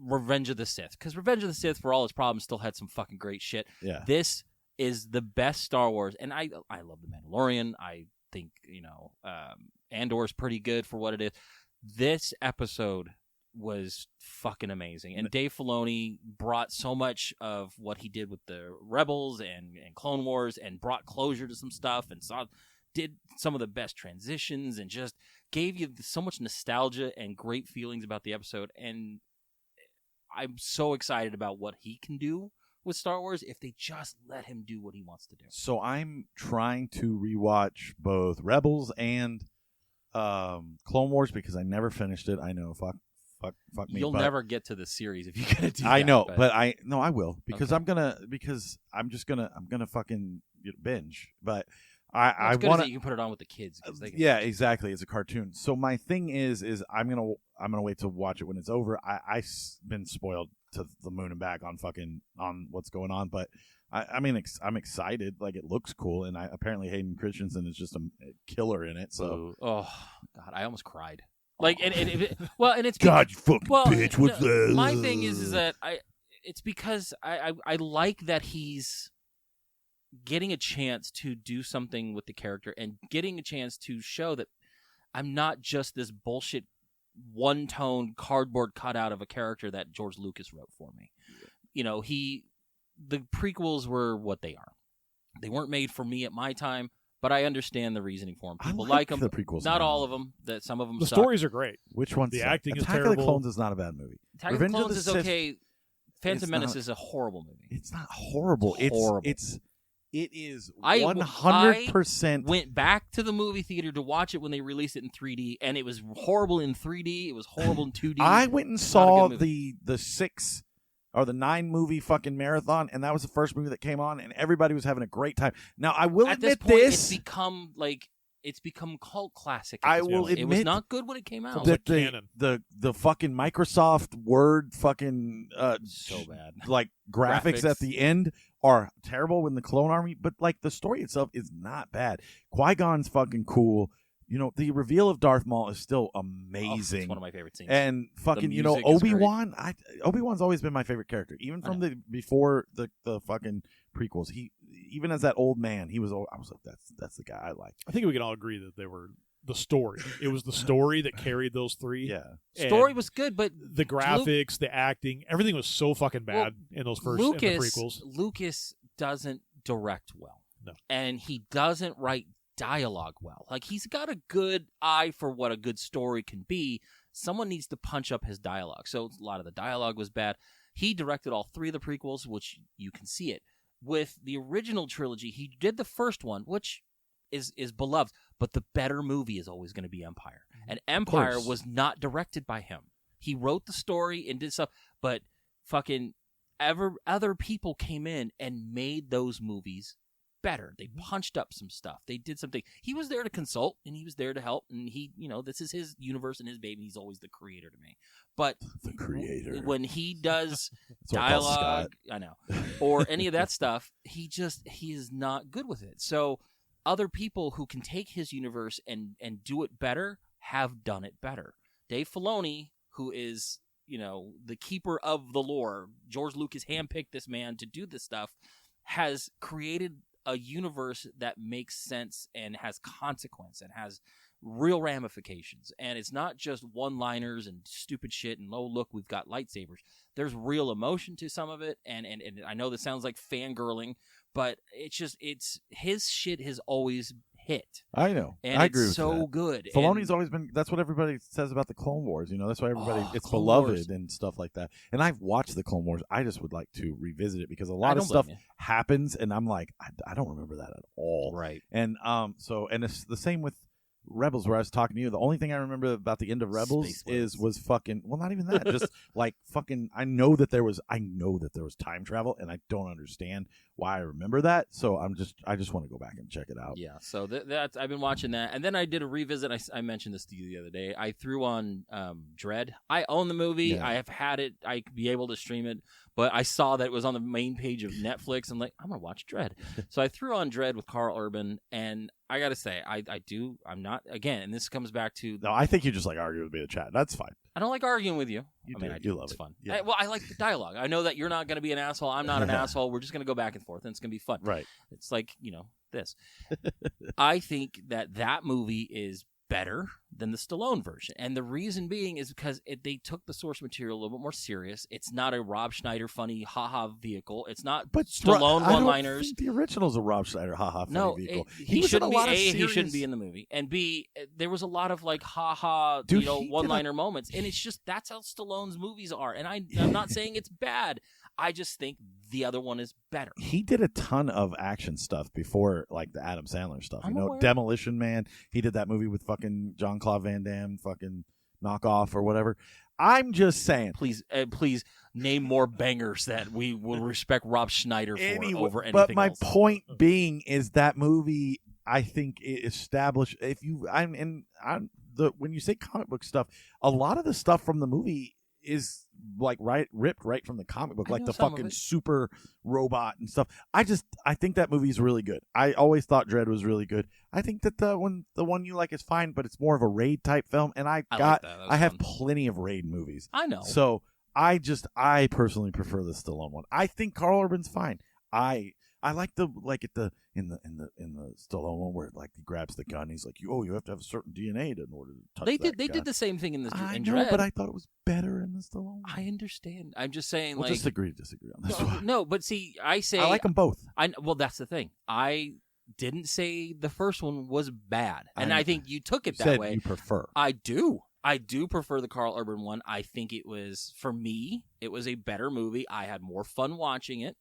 Revenge of the Sith. Because Revenge of the Sith, for all its problems, still had some fucking great shit. Yeah. This is the best Star Wars, and I love The Mandalorian. I think Andor's pretty good for what it is. This episode was fucking amazing, and Dave Filoni brought so much of what he did with the Rebels and Clone Wars, and brought closure to some stuff, and did some of the best transitions, and just gave you so much nostalgia and great feelings about the episode. And I'm so excited about what he can do with Star Wars if they just let him do what he wants to do. So I'm trying to rewatch both Rebels and Clone Wars because I never finished it. I know, fuck me. You'll never get to the series if you're gonna do that. I know, but I will because okay. I'm gonna fucking binge. But I want to. You can put it on with the kids. Yeah, exactly. It's a cartoon. So my thing is I'm gonna wait to watch it when it's over. I've been spoiled to the moon and back on what's going on, but I'm excited. Like, it looks cool, and apparently Hayden Christensen is just a killer in it. So oh god, I almost cried. Like, and it's God, you fucking bitch. What's that? My thing is that it's because I like that he's getting a chance to do something with the character and getting a chance to show that I'm not just this bullshit one-tone cardboard cutout of a character that George Lucas wrote for me. The prequels were what they are. They weren't made for me at my time, but I understand the reasoning for them. People like them. The prequels, not all of them. That some of them. The suck. stories are great. Which one's the acting is Attack terrible. of the Clones is not a bad movie. Attack of the Clones is okay. Phantom Menace is a horrible movie. It's not horrible. It's horrible. It is 100%. I went back to the movie theater to watch it when they released it in 3D, and it was horrible in 3D. It was horrible in 2D. I went and saw the 6 or the 9 movie fucking marathon, and that was the first movie that came on, and everybody was having a great time. Now, I will admit it's become cult classic. I will admit it was not good when it came out. That the fucking Microsoft Word fucking so bad. Like graphics at the end are terrible when the Clone Army, but like the story itself is not bad. Qui-Gon's fucking cool. The reveal of Darth Maul is still amazing. It's one of my favorite scenes. And fucking, Obi-Wan, Obi-Wan's always been my favorite character. Even from before the fucking prequels. He, even as that old man, I was like, that's the guy I like. I think we can all agree that they were the story. It was the story that carried those 3. Yeah. Story was good, but the graphics, the acting, everything was so fucking bad in those first in the prequels. Lucas doesn't direct well. No. And he doesn't write dialogue well. Like, he's got a good eye for what a good story can be. Someone needs to punch up his dialogue. So a lot of the dialogue was bad. He directed all 3 of the prequels, which you can see it. With the original trilogy, he did the first one, which is beloved, but the better movie is always going to be Empire. And Empire was not directed by him. He wrote the story and did stuff, but fucking other people came in and made those movies better. They punched up some stuff. They did something. He was there to consult, and he was there to help, and he, this is his universe and his baby. He's always the creator to me. But the creator, when he does dialogue, I know, or any of that stuff, he is not good with it. So other people who can take his universe and do it better have done it better. Dave Filoni, who is, the keeper of the lore, George Lucas handpicked this man to do this stuff, has created a universe that makes sense and has consequence and has real ramifications. And it's not just one-liners and stupid shit and, oh, look, we've got lightsabers. There's real emotion to some of it. And I know this sounds like fangirling, but it's his shit has always hit. I know. And I agree with so that. good. Filoni's always been, that's what everybody says about the Clone Wars. That's why everybody, it's beloved Wars. And stuff like that. And I've watched the Clone Wars. I just would like to revisit it because a lot of stuff happens and I'm like, I don't remember that at all. Right. And and it's the same with Rebels, where I was talking to you, the only thing I remember about the end of Rebels was fucking, well, not even that, just like fucking, I know that there was time travel, and I don't understand why I remember that. So I just want to go back and check it out. Yeah. So that's I've been watching that, and then I did a revisit. I mentioned this to you the other day. I threw on Dread. I own the movie. Yeah. I have had it. I could be able to stream it, but I saw that it was on the main page of Netflix. I'm like, I'm gonna watch Dread. So I threw on Dread with Carl Urban, and I gotta say, I'm not, again, and this comes back to No, I think you just like argue with me in the chat. That's fine. I don't like arguing with you. I do. Love it's it. fun. Yeah. I like the dialogue. I know that you're not going to be an asshole. I'm not an asshole. We're just going to go back and forth, and it's going to be fun. Right. It's like, this. I think that movie is better than the Stallone version. And the reason being is because they took the source material a little bit more serious. It's not a Rob Schneider funny ha-ha vehicle. It's not Stallone one-liners. I think the original's a Rob Schneider ha-ha funny vehicle. He shouldn't be he shouldn't be in the movie. And B, there was a lot of like ha-ha one-liner moments. And it's just that's how Stallone's movies are. And I'm not saying it's bad. I just think the other one is better. He did a ton of action stuff before, like the Adam Sandler stuff. I'm aware. Demolition Man. He did that movie with fucking Jean-Claude Van Damme, fucking Knockoff or whatever. I'm just saying. Please name more bangers that we will respect Rob Schneider for over anything But my else. point being is that movie, I think, it established. When you say comic book stuff, a lot of the stuff from the movie is like ripped right from the comic book, like the fucking super robot and stuff. I think that movie's really good. I always thought Dredd was really good. I think that the one you like is fine, but it's more of a raid type film, and I have plenty of raid movies. I know. So I personally prefer the Stallone one. I think Carl Urban's fine. I like in the Stallone one where like he grabs the gun. He's like, you have to have a certain DNA in order to touch that They gun. did the same thing in the I in know, Dredd. but I thought it was better in the Stallone one. I understand. I'm just saying, we'll like, just agree to disagree on this one. No, but see, I like them both. Well, that's the thing. I didn't say the first one was bad, and I think you took it that way. You prefer. I do prefer the Carl Urban one. I think for me, it was a better movie. I had more fun watching it.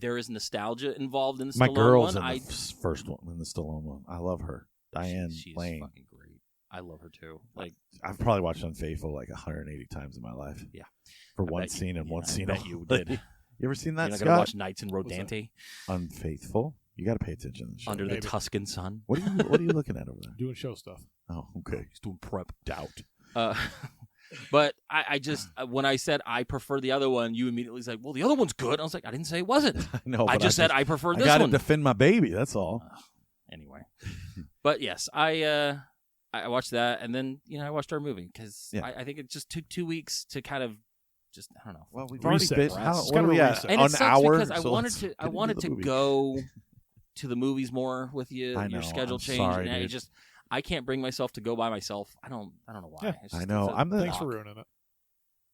There is nostalgia involved in the My Stallone girl's one. in the first one, in the Stallone one. I love her, Diane she's Lane. Fucking great. I love her too. Like I've probably watched Unfaithful like 180 times in my life. Yeah, for one scene and one scene. I bet you did. You ever seen that? You're not Scott? gonna watch Nights in Rodante? Unfaithful. You got to pay attention to the show. Under the Tuscan sun. What are you looking at over there? Doing show stuff. Oh, okay. He's doing prep. Doubt. But I just, when I said I prefer the other one, you immediately said, well, the other one's good. I was like, I didn't say it wasn't. No, I just said I prefer this one. I got one. to defend my baby. That's all. Anyway. But yes, I watched that, and then, I watched our movie, because I think it just took 2 weeks to kind of just, I don't know. Well, we've Reset, already been, right? what are we at? And An it sucks hour? because So I wanted to go to the movies more with you. I know, your schedule I'm changed. sorry, and dude. I can't bring myself to go by myself. I don't know why. Yeah, It's just, I know. Thanks for ruining it.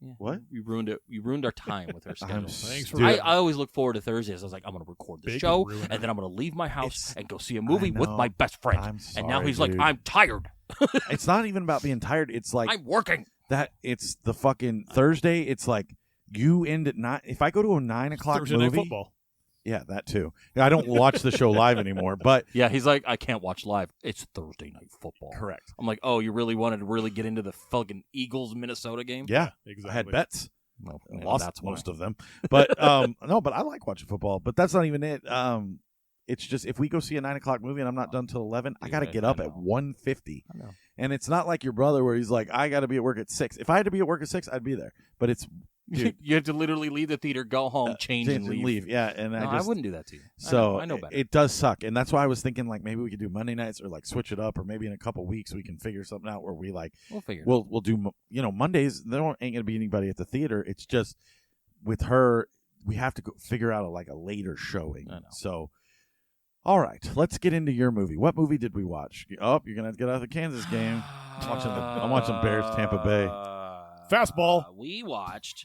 Yeah. What? You ruined it. You ruined our time with our schedule. Thanks for Dude, I always look forward to Thursdays. I was like, I'm going to record the Big show, ruiner. and then I'm going to leave my house It's- and go see a movie I with know. my best friend. I'm And now sorry, he's dude. like, I'm tired. It's not even about being tired. It's like I'm working. that. It's the fucking Thursday. It's like you end at 9. If I go to a 9 o'clock Thursday night movie, football. yeah, that too. I don't watch the show live anymore, but Yeah, he's like, I can't watch live. It's Thursday night football. correct. I'm like, oh, you really wanted to really get into the fucking Eagles-Minnesota game? Yeah, Exactly. I had bets. Well, I yeah, lost that's why. most of them, but no. But I like watching football. But that's not even it. It's just if we go see a 9 o'clock movie and I'm not done till 11, I got to Yeah, get up I at know. 1:50. I know. And it's not like your brother where he's like, I got to be at work at 6. If I had to be at work at 6, I'd be there. But it's dude, You have to literally leave the theater, go home, change and leave. Yeah, and No, I I wouldn't do that to you. So I know better. It does suck, and that's why I was thinking like maybe we could do Monday nights or like switch it up, or maybe in a couple weeks we can figure something out where we like We'll figure it we'll do Mondays. There ain't gonna be anybody at the theater. It's just with her we have to go figure out a later showing. I know. So. All right, let's get into your movie. What movie did we watch? Oh, you're gonna have to get out of the Kansas game. I'm watching Bears Tampa Bay. Fastball. We watched.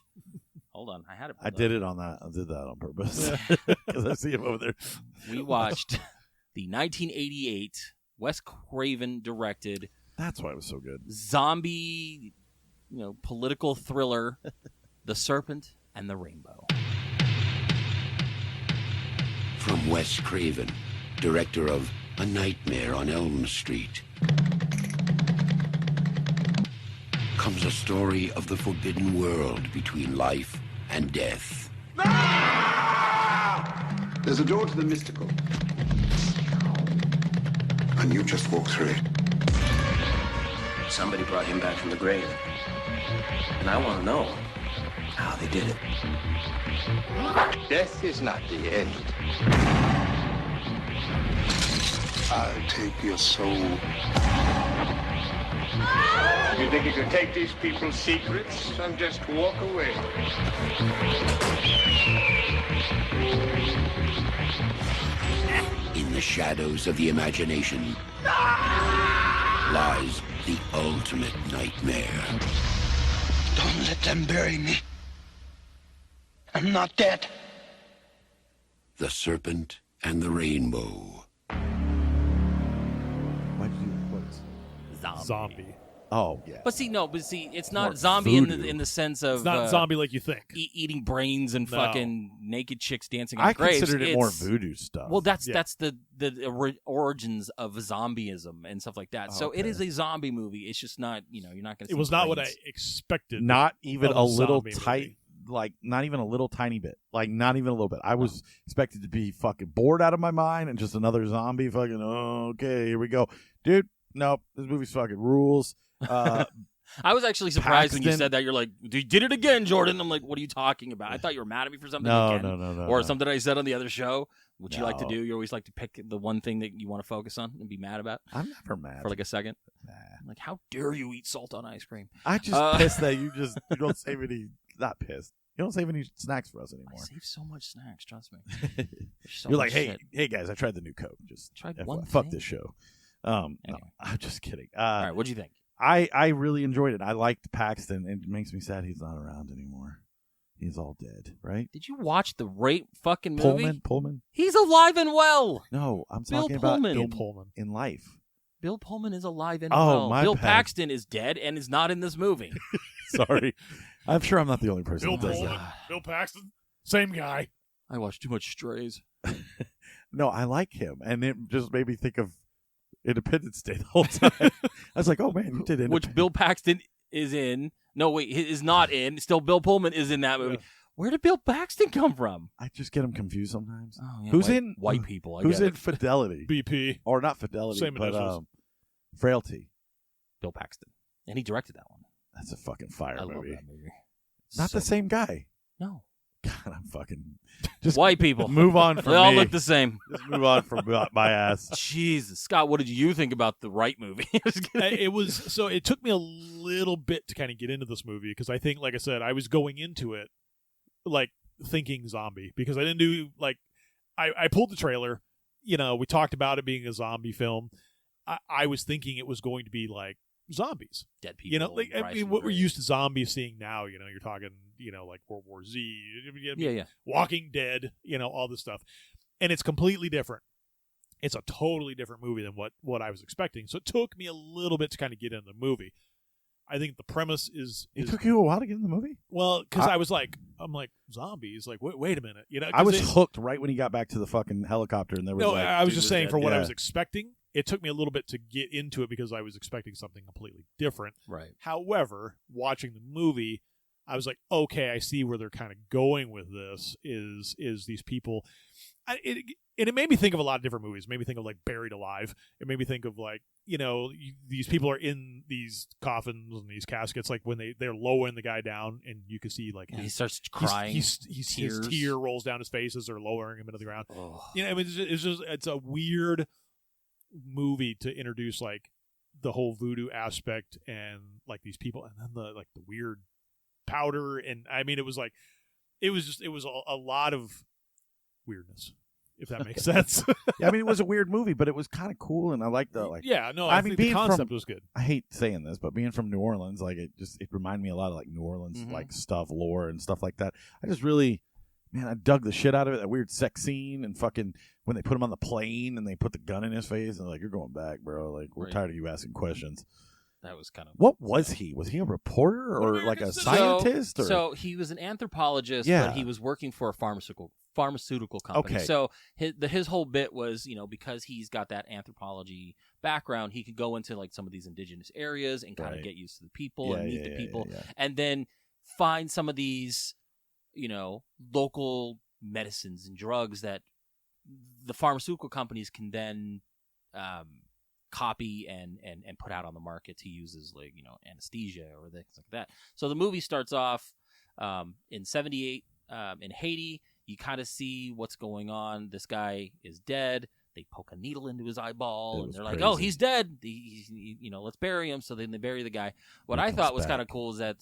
Hold on, I had it. I did it on that. I did that on purpose because I see him over there. We watched the 1988 Wes Craven directed That's why it was so good. zombie, political thriller, The Serpent and the Rainbow. From Wes Craven, director of A Nightmare on Elm Street, comes a story of the forbidden world between life and death. There's a door to the mystical. And you just walk through it. Somebody brought him back from the grave. And I want to know how they did it. Death is not the end. I'll take your soul. You think you can take these people's secrets and just walk away? In the shadows of the imagination lies the ultimate nightmare. Don't let them bury me. I'm not dead. The Serpent and the Rainbow. Why did you what is Zombie. Oh yeah. But see, it's not More zombie in voodoo. the sense of It's not zombie like you think. eating brains and No. fucking naked chicks dancing on I graves. considered it more It's- voodoo stuff. Well, that's Yeah. the origins of zombieism and stuff like that. Oh, So it okay. is a zombie movie. It's just not, you're not going to. It was not what I expected. not even of a a little zombie tight, movie. like not even a little tiny bit, like not even a little bit. I was expected to be fucking bored out of my mind and just another zombie. Fucking okay, here we go, dude. Nope, this movie's fucking rules. I was actually surprised when you Paxton- said that. You're like, you did it again, Jordan. I'm like, what are you talking about? I thought you were mad at me for something No, again. no. Or something I said on the other show, which you like to No. do. You always like to pick the one thing that you want to focus on and be mad about I'm never mad. for like a second. Nah. I'm like, how dare you eat salt on ice cream? I just pissed that you don't save any. Not pissed. You don't save any snacks for us I anymore. save so much snacks, trust me. There's so You're much like, hey, shit. hey guys, I tried the new Coke. Just Tried FYI, one fuck thing? this show. Anyway. No, I'm just kidding. All right, what'd you think? I really enjoyed it. I liked Paxton. It makes me sad he's not around anymore. He's all dead, right? Did you watch the rape fucking movie? Pullman. He's alive and well. No, I'm Bill talking about Pullman. Bill Pullman. in life. Bill Pullman is alive and Oh, well. my Bill bad. Paxton is dead and is not in this movie. Sorry, I'm sure I'm not the only person Bill who does Pullman. that. Bill Paxton. Same guy. I watched too much Strays. No, I like him, and it just made me think of Independence Day the whole time. I was like, oh man, you did Independence. Which Bill Paxton is in. No, wait, he is not in. Still, Bill Pullman is in that movie. Yeah. Where did Bill Paxton come from? I just get him confused sometimes. Oh, yeah, Who's white, in white people? I Who's get in it. Fidelity? BP. Or not Fidelity, Same but initials. Frailty. Bill Paxton, and he directed that one. That's a fucking fire I movie. love that movie. Not the same guy. No, God, I'm fucking just white people. move on They from all me. look the same. Just move on from my ass. Jesus, Scott, what did you think about the right movie? It took me a little bit to kind of get into this movie because I think, like I said, I was going into it like thinking zombie because I didn't do like I pulled the trailer. You know, we talked about it being a zombie film. I was thinking it was going to be like zombies. Dead people. You know, like I rise mean, from what the we're grave. used to zombies seeing now. You know, you're talking, like World War Z. Yeah. Walking Dead. All this stuff, and it's completely different. It's a totally different movie than what I was expecting. So it took me a little bit to kind of get in the movie. I think the premise is It took you a while to get in the movie? well because I'm like zombies. Like wait a minute. 'Cause I was hooked right when he got back to the fucking helicopter, and there was No, like, I was dude just saying dead. for what I Yeah. was expecting. It took me a little bit to get into it because I was expecting something completely different. Right. However, watching the movie, I was like, okay, I see where they're kind of going with this. Is these people? It made me think of a lot of different movies. It made me think of like Buried Alive. It made me think of like these people are in these coffins and these caskets. Like when they're lowering the guy down, and you can see like And he starts crying. His tears. tear rolls down his face as they're lowering him into the ground. Oh. I mean, it's a weird movie to introduce like the whole voodoo aspect and like these people, and then the weird powder, and I mean, it was a lot of weirdness, if that makes sense. Yeah, I mean, it was a weird movie, but it was kind of cool, and I liked the like. Yeah, no, I I mean, think the being from- concept was good. I hate saying this, but being from New Orleans, like it reminded me a lot of like New Orleans Mhm. like stuff, lore and stuff like that. I just really, man, I dug the shit out of it. That weird sex scene and fucking when they put him on the plane and they put the gun in his face and like, you're going back, bro. Like we're Right. tired of you asking questions. That was kind of. What was he? Was he a reporter or like a scientist? Or? So he was an anthropologist, Yeah. but he was working for a pharmaceutical pharmaceutical company. Okay. So his whole bit was, because he's got that anthropology background, he could go into like some of these indigenous areas and kind of get used to the people and meet the people, and then find some of these, local medicines and drugs that the pharmaceutical companies can then copy and put out on the market to use as like, anesthesia or things like that. So the movie starts off in 1978 in Haiti. You kind of see what's going on. This guy is dead. They poke a needle into his eyeball, and they're like, "Oh, he's dead. Let's bury him." So then they bury the guy. What I thought was kind of cool is that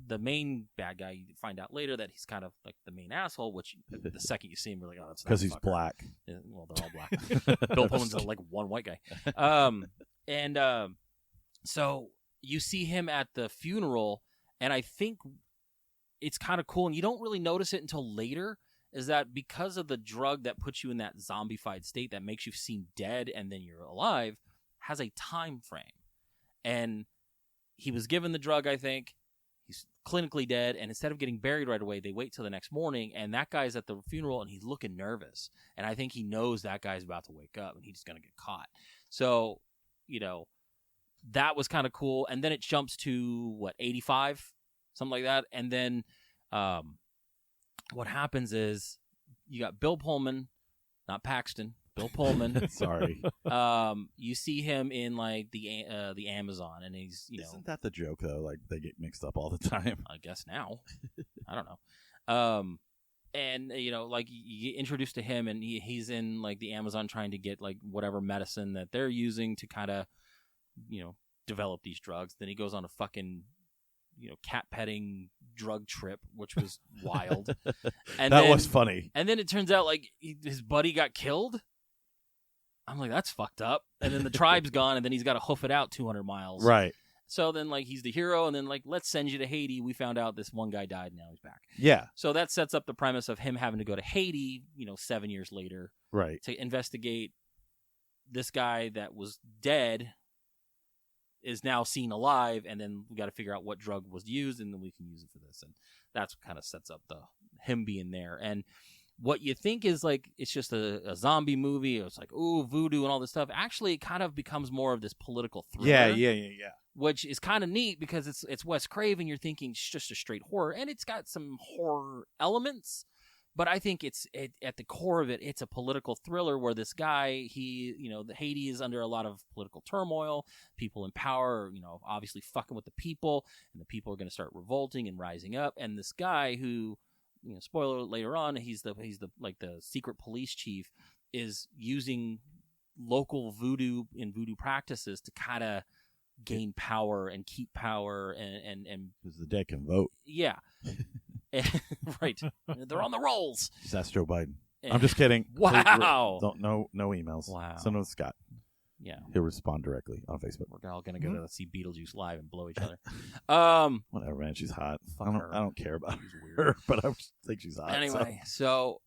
the main bad guy, you find out later that he's kind of like the main asshole, which the second you see him, you're like, "Oh, that's because he's black." Yeah, well, they're all black. Bill Pullman's like one white guy. So you see him at the funeral, and I think it's kind of cool, and you don't really notice it until later, is that because of the drug that puts you in that zombified state that makes you seem dead and then you're alive, has a time frame. And he was given the drug, I think. He's clinically dead, and instead of getting buried right away, they wait till the next morning, and that guy's at the funeral, and he's looking nervous. And I think he knows that guy's about to wake up, and he's going to get caught. So, that was kind of cool. And then it jumps to, 85? Something like that. And then what happens is you got Bill Pullman, not Paxton, Bill Pullman. Sorry. You see him in like the Amazon, and he's Isn't that the joke though? Like they get mixed up all the time. I guess now. I don't know. And like you get introduced to him, and he's in like the Amazon trying to get like whatever medicine that they're using to kind of develop these drugs. Then he goes on a fucking cat petting drug trip, which was wild. And that was funny. And then it turns out like his buddy got killed. I'm like, that's fucked up. And then the tribe's gone, and then he's got to hoof it out 200 miles. Right. So then like he's the hero, and then like, let's send you to Haiti. We found out this one guy died, and now he's back. Yeah. So that sets up the premise of him having to go to Haiti, 7 years later, right, to investigate this guy that was dead is now seen alive, and then we got to figure out what drug was used, and then we can use it for this. And that's what kind of sets up him being there. And what you think is like it's just a zombie movie, it's like, ooh, voodoo and all this stuff. Actually, it kind of becomes more of this political thriller. Yeah. Which is kind of neat because it's Wes Craven. You're thinking it's just a straight horror, and it's got some horror elements. But I think at the core of it, it's a political thriller where this guy, Haiti is under a lot of political turmoil. People in power are, obviously fucking with the people, and the people are going to start revolting and rising up. And this guy who, spoiler later on, he's the secret police chief, is using local voodoo and voodoo practices to kind of gain power and keep power and because the dead can vote. Yeah. Right. They're on the rolls. Just ask Joe Biden. I'm just kidding. Wow. Don't no emails. Wow. Send them to Scott. Yeah. He'll respond directly on Facebook. We're all gonna go to see Beetlejuice live and blow each other. Whatever, man. She's hot. I don't care about She's her, but I think she's hot. Anyway, so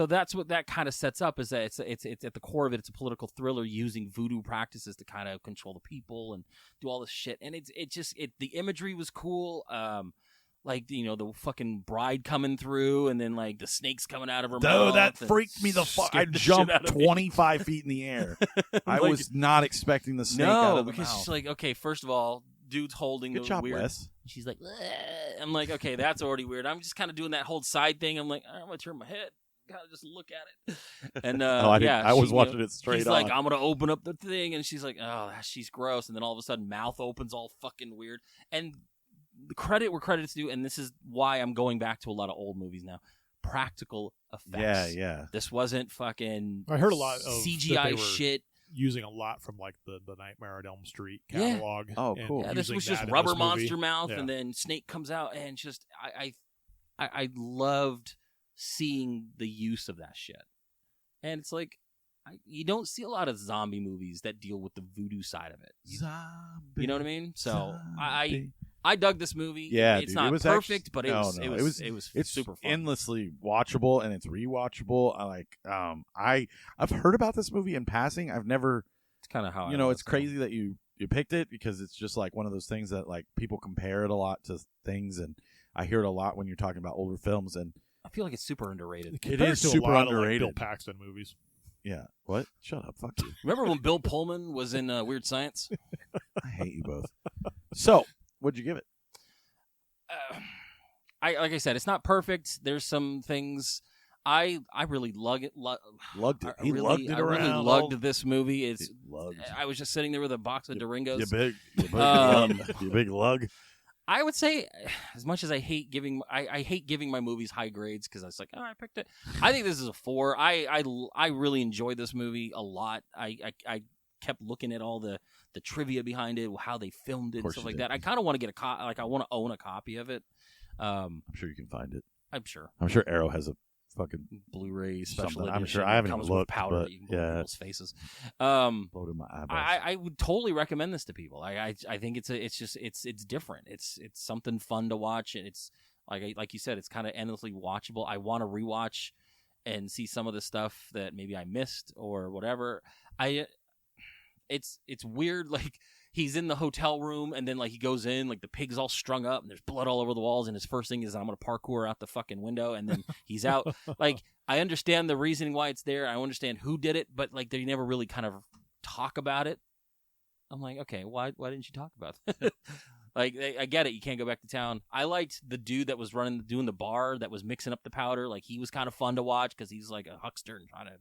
that's what that kind of sets up, is that it's at the core of it. It's a political thriller using voodoo practices to kind of control the people and do all this shit. And the imagery was cool. Like, the fucking bride coming through, and then like the snakes coming out of her mouth. Oh, that freaked me the fuck. I jumped 25 feet in the air. I was not expecting the snake out of the because mouth. she's like, okay, first of all, dude's holding Good the job, weird. Wes. She's like, "Bleh." I'm like, okay, that's already weird. I'm just kind of doing that whole side thing. I'm like, I'm gonna turn my head, kind of just look at it. And I was watching it straight he's on. like, I'm gonna open up the thing, and she's like, oh, she's gross. And then all of a sudden, mouth opens all fucking weird. And the credit where credit's due, and this is why I'm going back to a lot of old movies now. Practical effects. Yeah. This wasn't fucking. I heard a lot of CGI shit. Using a lot from like the Nightmare on Elm Street catalog. Yeah. Oh, cool. Yeah, this was just rubber monster mouth, and then snake comes out, and just I loved seeing the use of that shit. And it's like you don't see a lot of zombie movies that deal with the voodoo side of it. Zombie. You know what I mean? So zombie. I dug this movie. Yeah, it's dude, not it was perfect, but it it's super fun. Endlessly watchable, and it's rewatchable. I've heard about this movie in passing. I've never. It's kind of how it's crazy that you picked it, because it's just like one of those things that like people compare it a lot to things, and I hear it a lot when you're talking about older films. And I feel like it's super underrated. It is to a super lot underrated. Of, like, Bill Paxton movies. Yeah. What? Shut up. Fuck you. Remember when Bill Pullman was in Weird Science? I hate you both. So, what'd you give it? Like I said, it's not perfect. There's some things I really lugged it. Lugged it. He really, lugged it I really around. lugged this movie. It's. Lugged. I was just sitting there with a box of Doringos. You big lug. I would say, as much as I hate giving, I hate giving my movies high grades because I was like, oh, I picked it. I think this is a 4. I really enjoyed this movie a lot. I kept looking at all the trivia behind it, how they filmed it, and stuff like that. I kind of want to get I want to own a copy of it. I'm sure you can find it. I'm sure. I'm sure Arrow has a fucking Blu-ray special something. edition. I'm sure I haven't comes even looked. with powder But, that you can blow in people's faces. Blow in my eyeballs. I would totally recommend this to people. I think it's different. It's something fun to watch, and it's like you said, it's kind of endlessly watchable. I want to rewatch and see some of the stuff that maybe I missed or whatever. It's weird. Like he's in the hotel room, and then like he goes in, like the pig's all strung up, and there's blood all over the walls. And his first thing is, I'm gonna parkour out the fucking window, and then he's out. Like I understand the reasoning why it's there. I understand who did it, but like they never really kind of talk about it. I'm like, okay, why didn't you talk about it? Like I get it, you can't go back to town. I liked the dude that was doing the bar that was mixing up the powder. Like he was kind of fun to watch because he's like a huckster and trying to,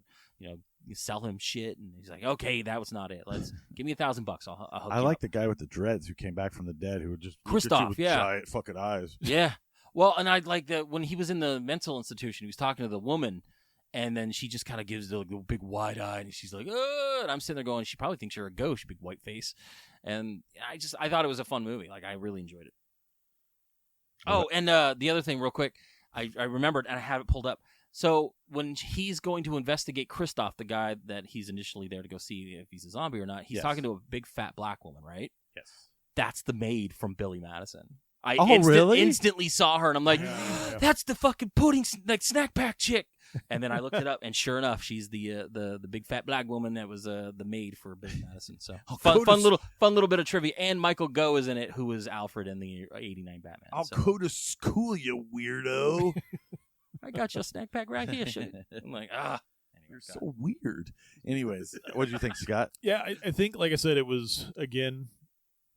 sell him shit. And he's like, okay, that was not it. Let's give me $1,000. I'll hook I you like up. the guy with the dreads who came back from the dead who would just Christoph, with yeah. giant fucking eyes. Yeah. Well, and I like that when he was in the mental institution, he was talking to the woman. And then she just kind of gives the big wide eye, and she's like, "Oh!" And I'm sitting there going, "She probably thinks you're a ghost, you big white face." And I thought it was a fun movie. Like I really enjoyed it. Oh, and the other thing, real quick, I remembered, and I have it pulled up. So when he's going to investigate Christoph, the guy that he's initially there to go see if he's a zombie or not, he's talking to a big fat black woman, right? Yes. That's the maid from Billy Madison. I really? instantly saw her, and I'm like, Yeah. that's the fucking pudding, like snack pack chick. And then I looked it up, and sure enough, she's the big fat black woman that was the maid for Billy Madison. So fun little bit of trivia. And Michael Gough is in it, who was Alfred in the '89 Batman. I'll go to school, you weirdo. I got you a snack pack right here. Shit. I'm like, Anyway, You're so weird. Anyways, what did you think, Scott? Yeah, I think, like I said, it was, again,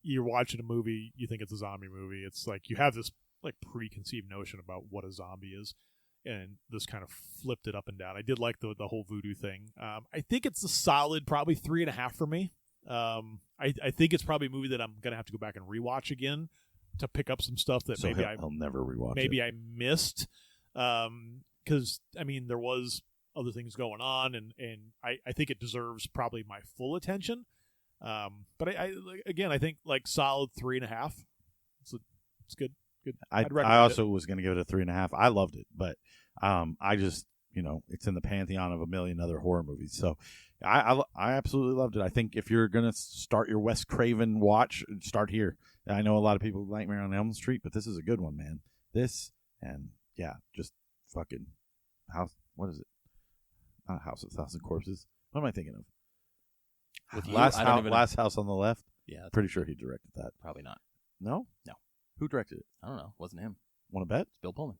you're watching a movie, you think it's a zombie movie. It's like you have this like preconceived notion about what a zombie is, and this kind of flipped it up and down. I did like the whole voodoo thing. I think it's a solid probably 3.5 for me. I think it's probably a movie that I'm going to have to go back and rewatch again to pick up some stuff that I'll never rewatch maybe it. I missed. Because, I mean, there was other things going on, and I think it deserves probably my full attention. But I think like solid 3.5. It's good. Good. I also was going to give it a 3.5. I loved it, but I just it's in the pantheon of a million other horror movies. So I absolutely loved it. I think if you're going to start your Wes Craven watch, start here. I know a lot of people like Nightmare on Elm Street, but this is a good one, man. This and yeah, just fucking house. What is it? Not House of 1,000 Corpses. What am I thinking of? With you, Last House on the Left. Yeah, Pretty sure he directed that. probably not. No? No. Who directed it? I don't know. Wasn't him. Want to bet? It's Bill Pullman.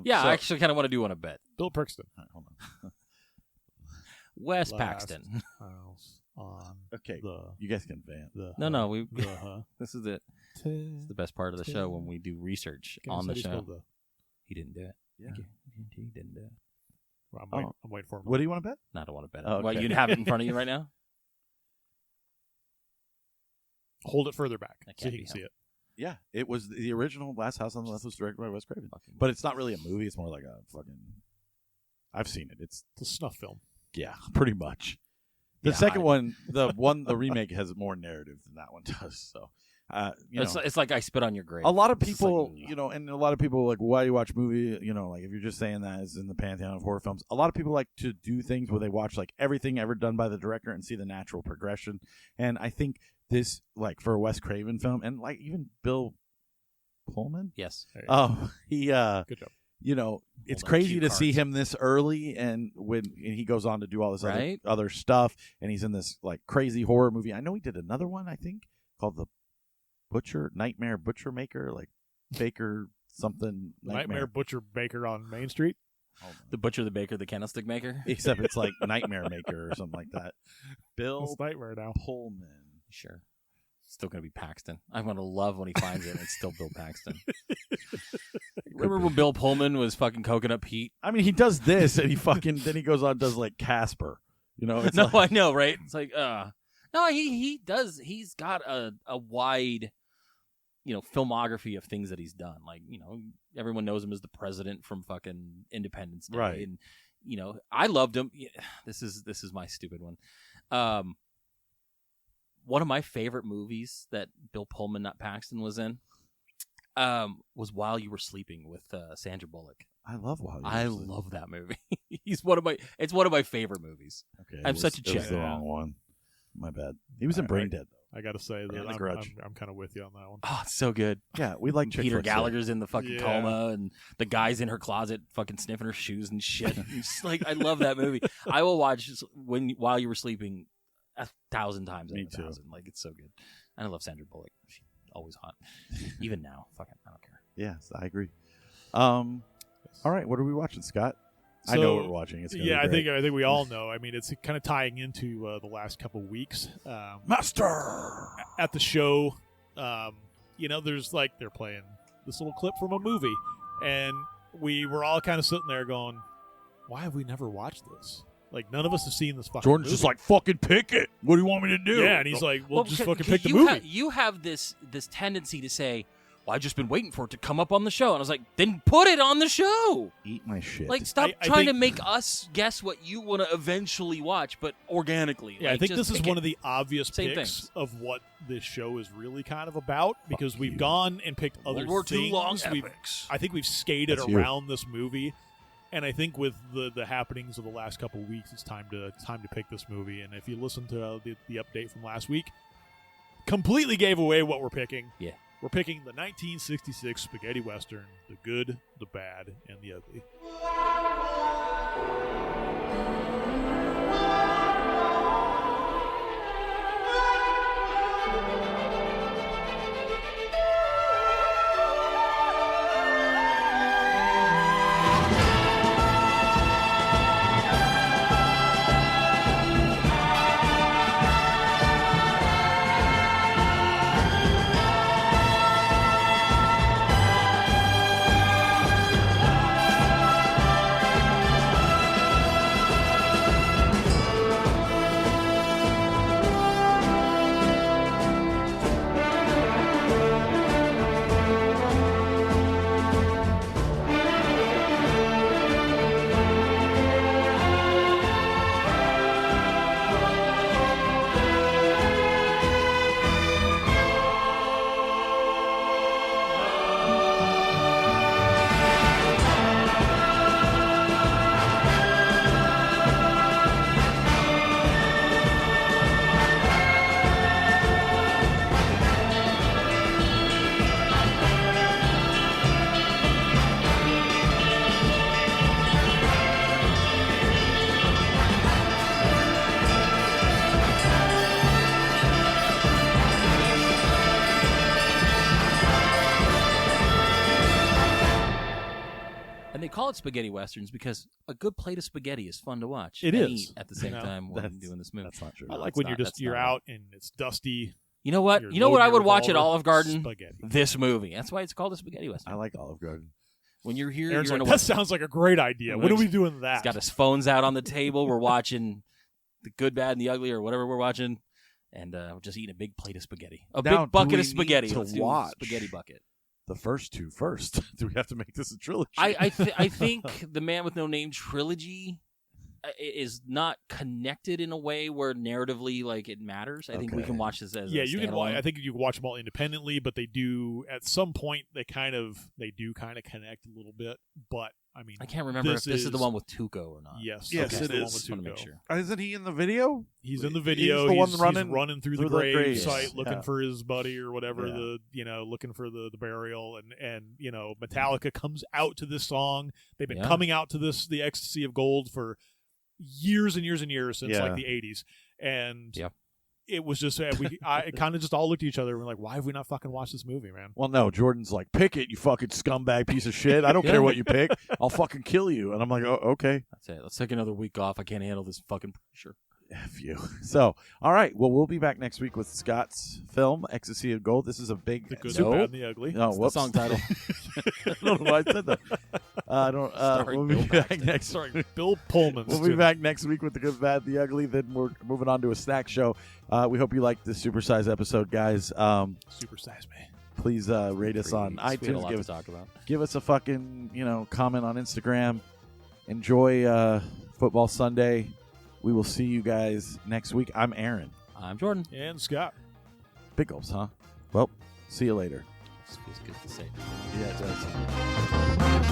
Yeah, I actually kind of want to do one a bet. Bill Paxton. Hold on. Wes Last Paxton. House on Okay, the you guys can vamp. No, we. the This is it. This is the best part of the show when we do research on the show. He didn't do it. Yeah. He didn't do it. I'm waiting for him. What do you want to bet? No, I don't want to bet it. Oh, okay. What, you have it in front of you right now? Hold it further back That so can't he be can see it. Yeah, it was the original Last House on the Left was directed by Wes Craven, Fucking but it's not really a movie. It's more like a fucking. I've seen it. It's It's a snuff film. yeah, pretty much. The Yeah, second one, the remake has more narrative than that one does. So, It's like I spit on your grave. a lot of It's just people, like, and a lot of people like, why do you watch movie? Like if you're just saying that is in the pantheon of horror films. A lot of people like to do things where they watch like everything ever done by the director and see the natural progression. And I think this, like for a Wes Craven film, and like even Bill Pullman, Yes. he Good job. it's on, crazy cue to see cards. him this early, and when he goes on to do all this Right? other stuff, and he's in this like crazy horror movie. I know he did another one, I think, called The Nightmare Butcher Maker, like Baker something Nightmare Butcher Baker on Main Street. The Butcher, the Baker, the Candlestick Maker. Except it's like Nightmare Maker or something like that. Bill It's Nightmare now. Pullman. Sure. Still going to be Paxton. I'm going to love when he finds it and it's still Bill Paxton. Remember when Bill Pullman was fucking Coconut Pete? I mean, he does this and then he goes on and does like Casper. You know? It's No, I know, right? It's like, no, he does. He's got a wide, filmography of things that he's done. Like, everyone knows him as the president from fucking Independence Day. Right. And, I loved him. This is my stupid one. One of my favorite movies that Bill Pullman, not Paxton, was in was While You Were Sleeping with Sandra Bullock. I love While You Were I Sleeping. love that movie. It's one of my favorite movies. Okay, I'm such a It chick. was the wrong one. My bad. He was in Brain Dead, though. I got to say that The Grudge. I'm kind of with you on that one. Oh, it's so good. Yeah, we like chick Peter flicks, Gallagher's in the fucking Yeah. coma, and the guy's in her closet fucking sniffing her shoes and shit. It's like, I love that movie. I will watch While You Were Sleeping 1,000 times. Me out of too. 1,000. Like, it's so good. And I love Sandra Bullock. She's always hot. Even now. Fucking, I don't care. Yes, I agree. All right, what are we watching, Scott? I know what we're watching. It's gonna be I great. think we all know. I mean, it's kind of tying into the last couple weeks. Master At the show, there's like they're playing this little clip from a movie, and we were all kind of sitting there going, "Why have we never watched this? Like, none of us have seen this fucking." Jordan's movie. just like, "Fucking pick it. What do you want me to do?" Yeah, and he's like, "Well, just fucking pick the you movie." you have this tendency to say, well, I've just been waiting for it to come up on the show. And I was like, then put it on the show. Eat my shit. Like, stop I trying to think- make us guess what you want to eventually watch, but organically. Yeah, Like, I think just this is pick one it. of the obvious Same picks things. of what this show is really kind of about, because we've gone and picked other World War II things. long We've- epics. I think we've skated That's you. around this movie, and I think with the happenings of the last couple of weeks, it's time to pick this movie. And if you listen to the update from last week, completely gave away what we're picking. Yeah. We're picking the 1966 spaghetti western, The Good, the Bad, and the Ugly. And they call it spaghetti westerns because a good plate of spaghetti is fun to watch. It and is. eat at the same You know, time while that's- doing this movie. That's not true. I like it's when not- you're that's you're not out and it's dusty. You know what? You're You know what I loading would your watch at revolver? Olive Garden? Spaghetti. This movie. That's why it's called a spaghetti western. I like Olive Garden. When you're here, Aaron's you're like, gonna that sounds like a great idea. When are we doing that? He's got his phones out on the table. We're watching The Good, Bad, and the Ugly, or whatever we're watching, and we're just eating a big plate of spaghetti. A Now, big bucket do we of spaghetti. need to Let's do watch spaghetti bucket. The first two first. Do we have to make this a trilogy? I think the Man with No Name trilogy is not connected in a way where narratively like it matters. I think we Okay. can watch this as yeah, a you can. standalone. I think you can watch them all independently, but they do at some point. They do kind of connect a little bit. But I mean, I can't remember if this is the one with Tuco or not. Yes, Yes, it's it the one is. with Just want to make Tuco. sure. Isn't he in the video? He's in the video. He's the one He's running through the through the grave graves. site looking Yeah. for his buddy or whatever. Yeah. Looking for the burial, and Metallica comes out to this song. They've been Yeah. coming out to this, the Ecstasy of Gold, for years and years and years since Yeah. like the 80s. And Yep. it was just I kind of just all looked at each other and were like, why have we not fucking watched this movie, man? Well, no, Jordan's like, pick it, you fucking scumbag piece of shit. I don't care what you pick. I'll fucking kill you. And I'm like, oh, okay. That's it. Let's take another week off. I can't handle this fucking pressure. F you. So, all right. Well, we'll be back next week with Scott's film, Ecstasy of Gold. This is a big... The Good, the Bad, and the Ugly. Oh, whoops. The song title. I don't know why I said that. We'll be back next Sorry, Bill Pullman. We'll be back next week with The Good, Bad, the Ugly. Then we're moving on to a snack show. We hope you liked this supersize episode, guys. Supersize me. Please rate us on iTunes. Give us a fucking comment on Instagram. Enjoy football Sunday. We will see you guys next week. I'm Aaron. I'm Jordan. And Scott. Big gulps, huh? Well, see you later. This feels good to say. Yeah, it does.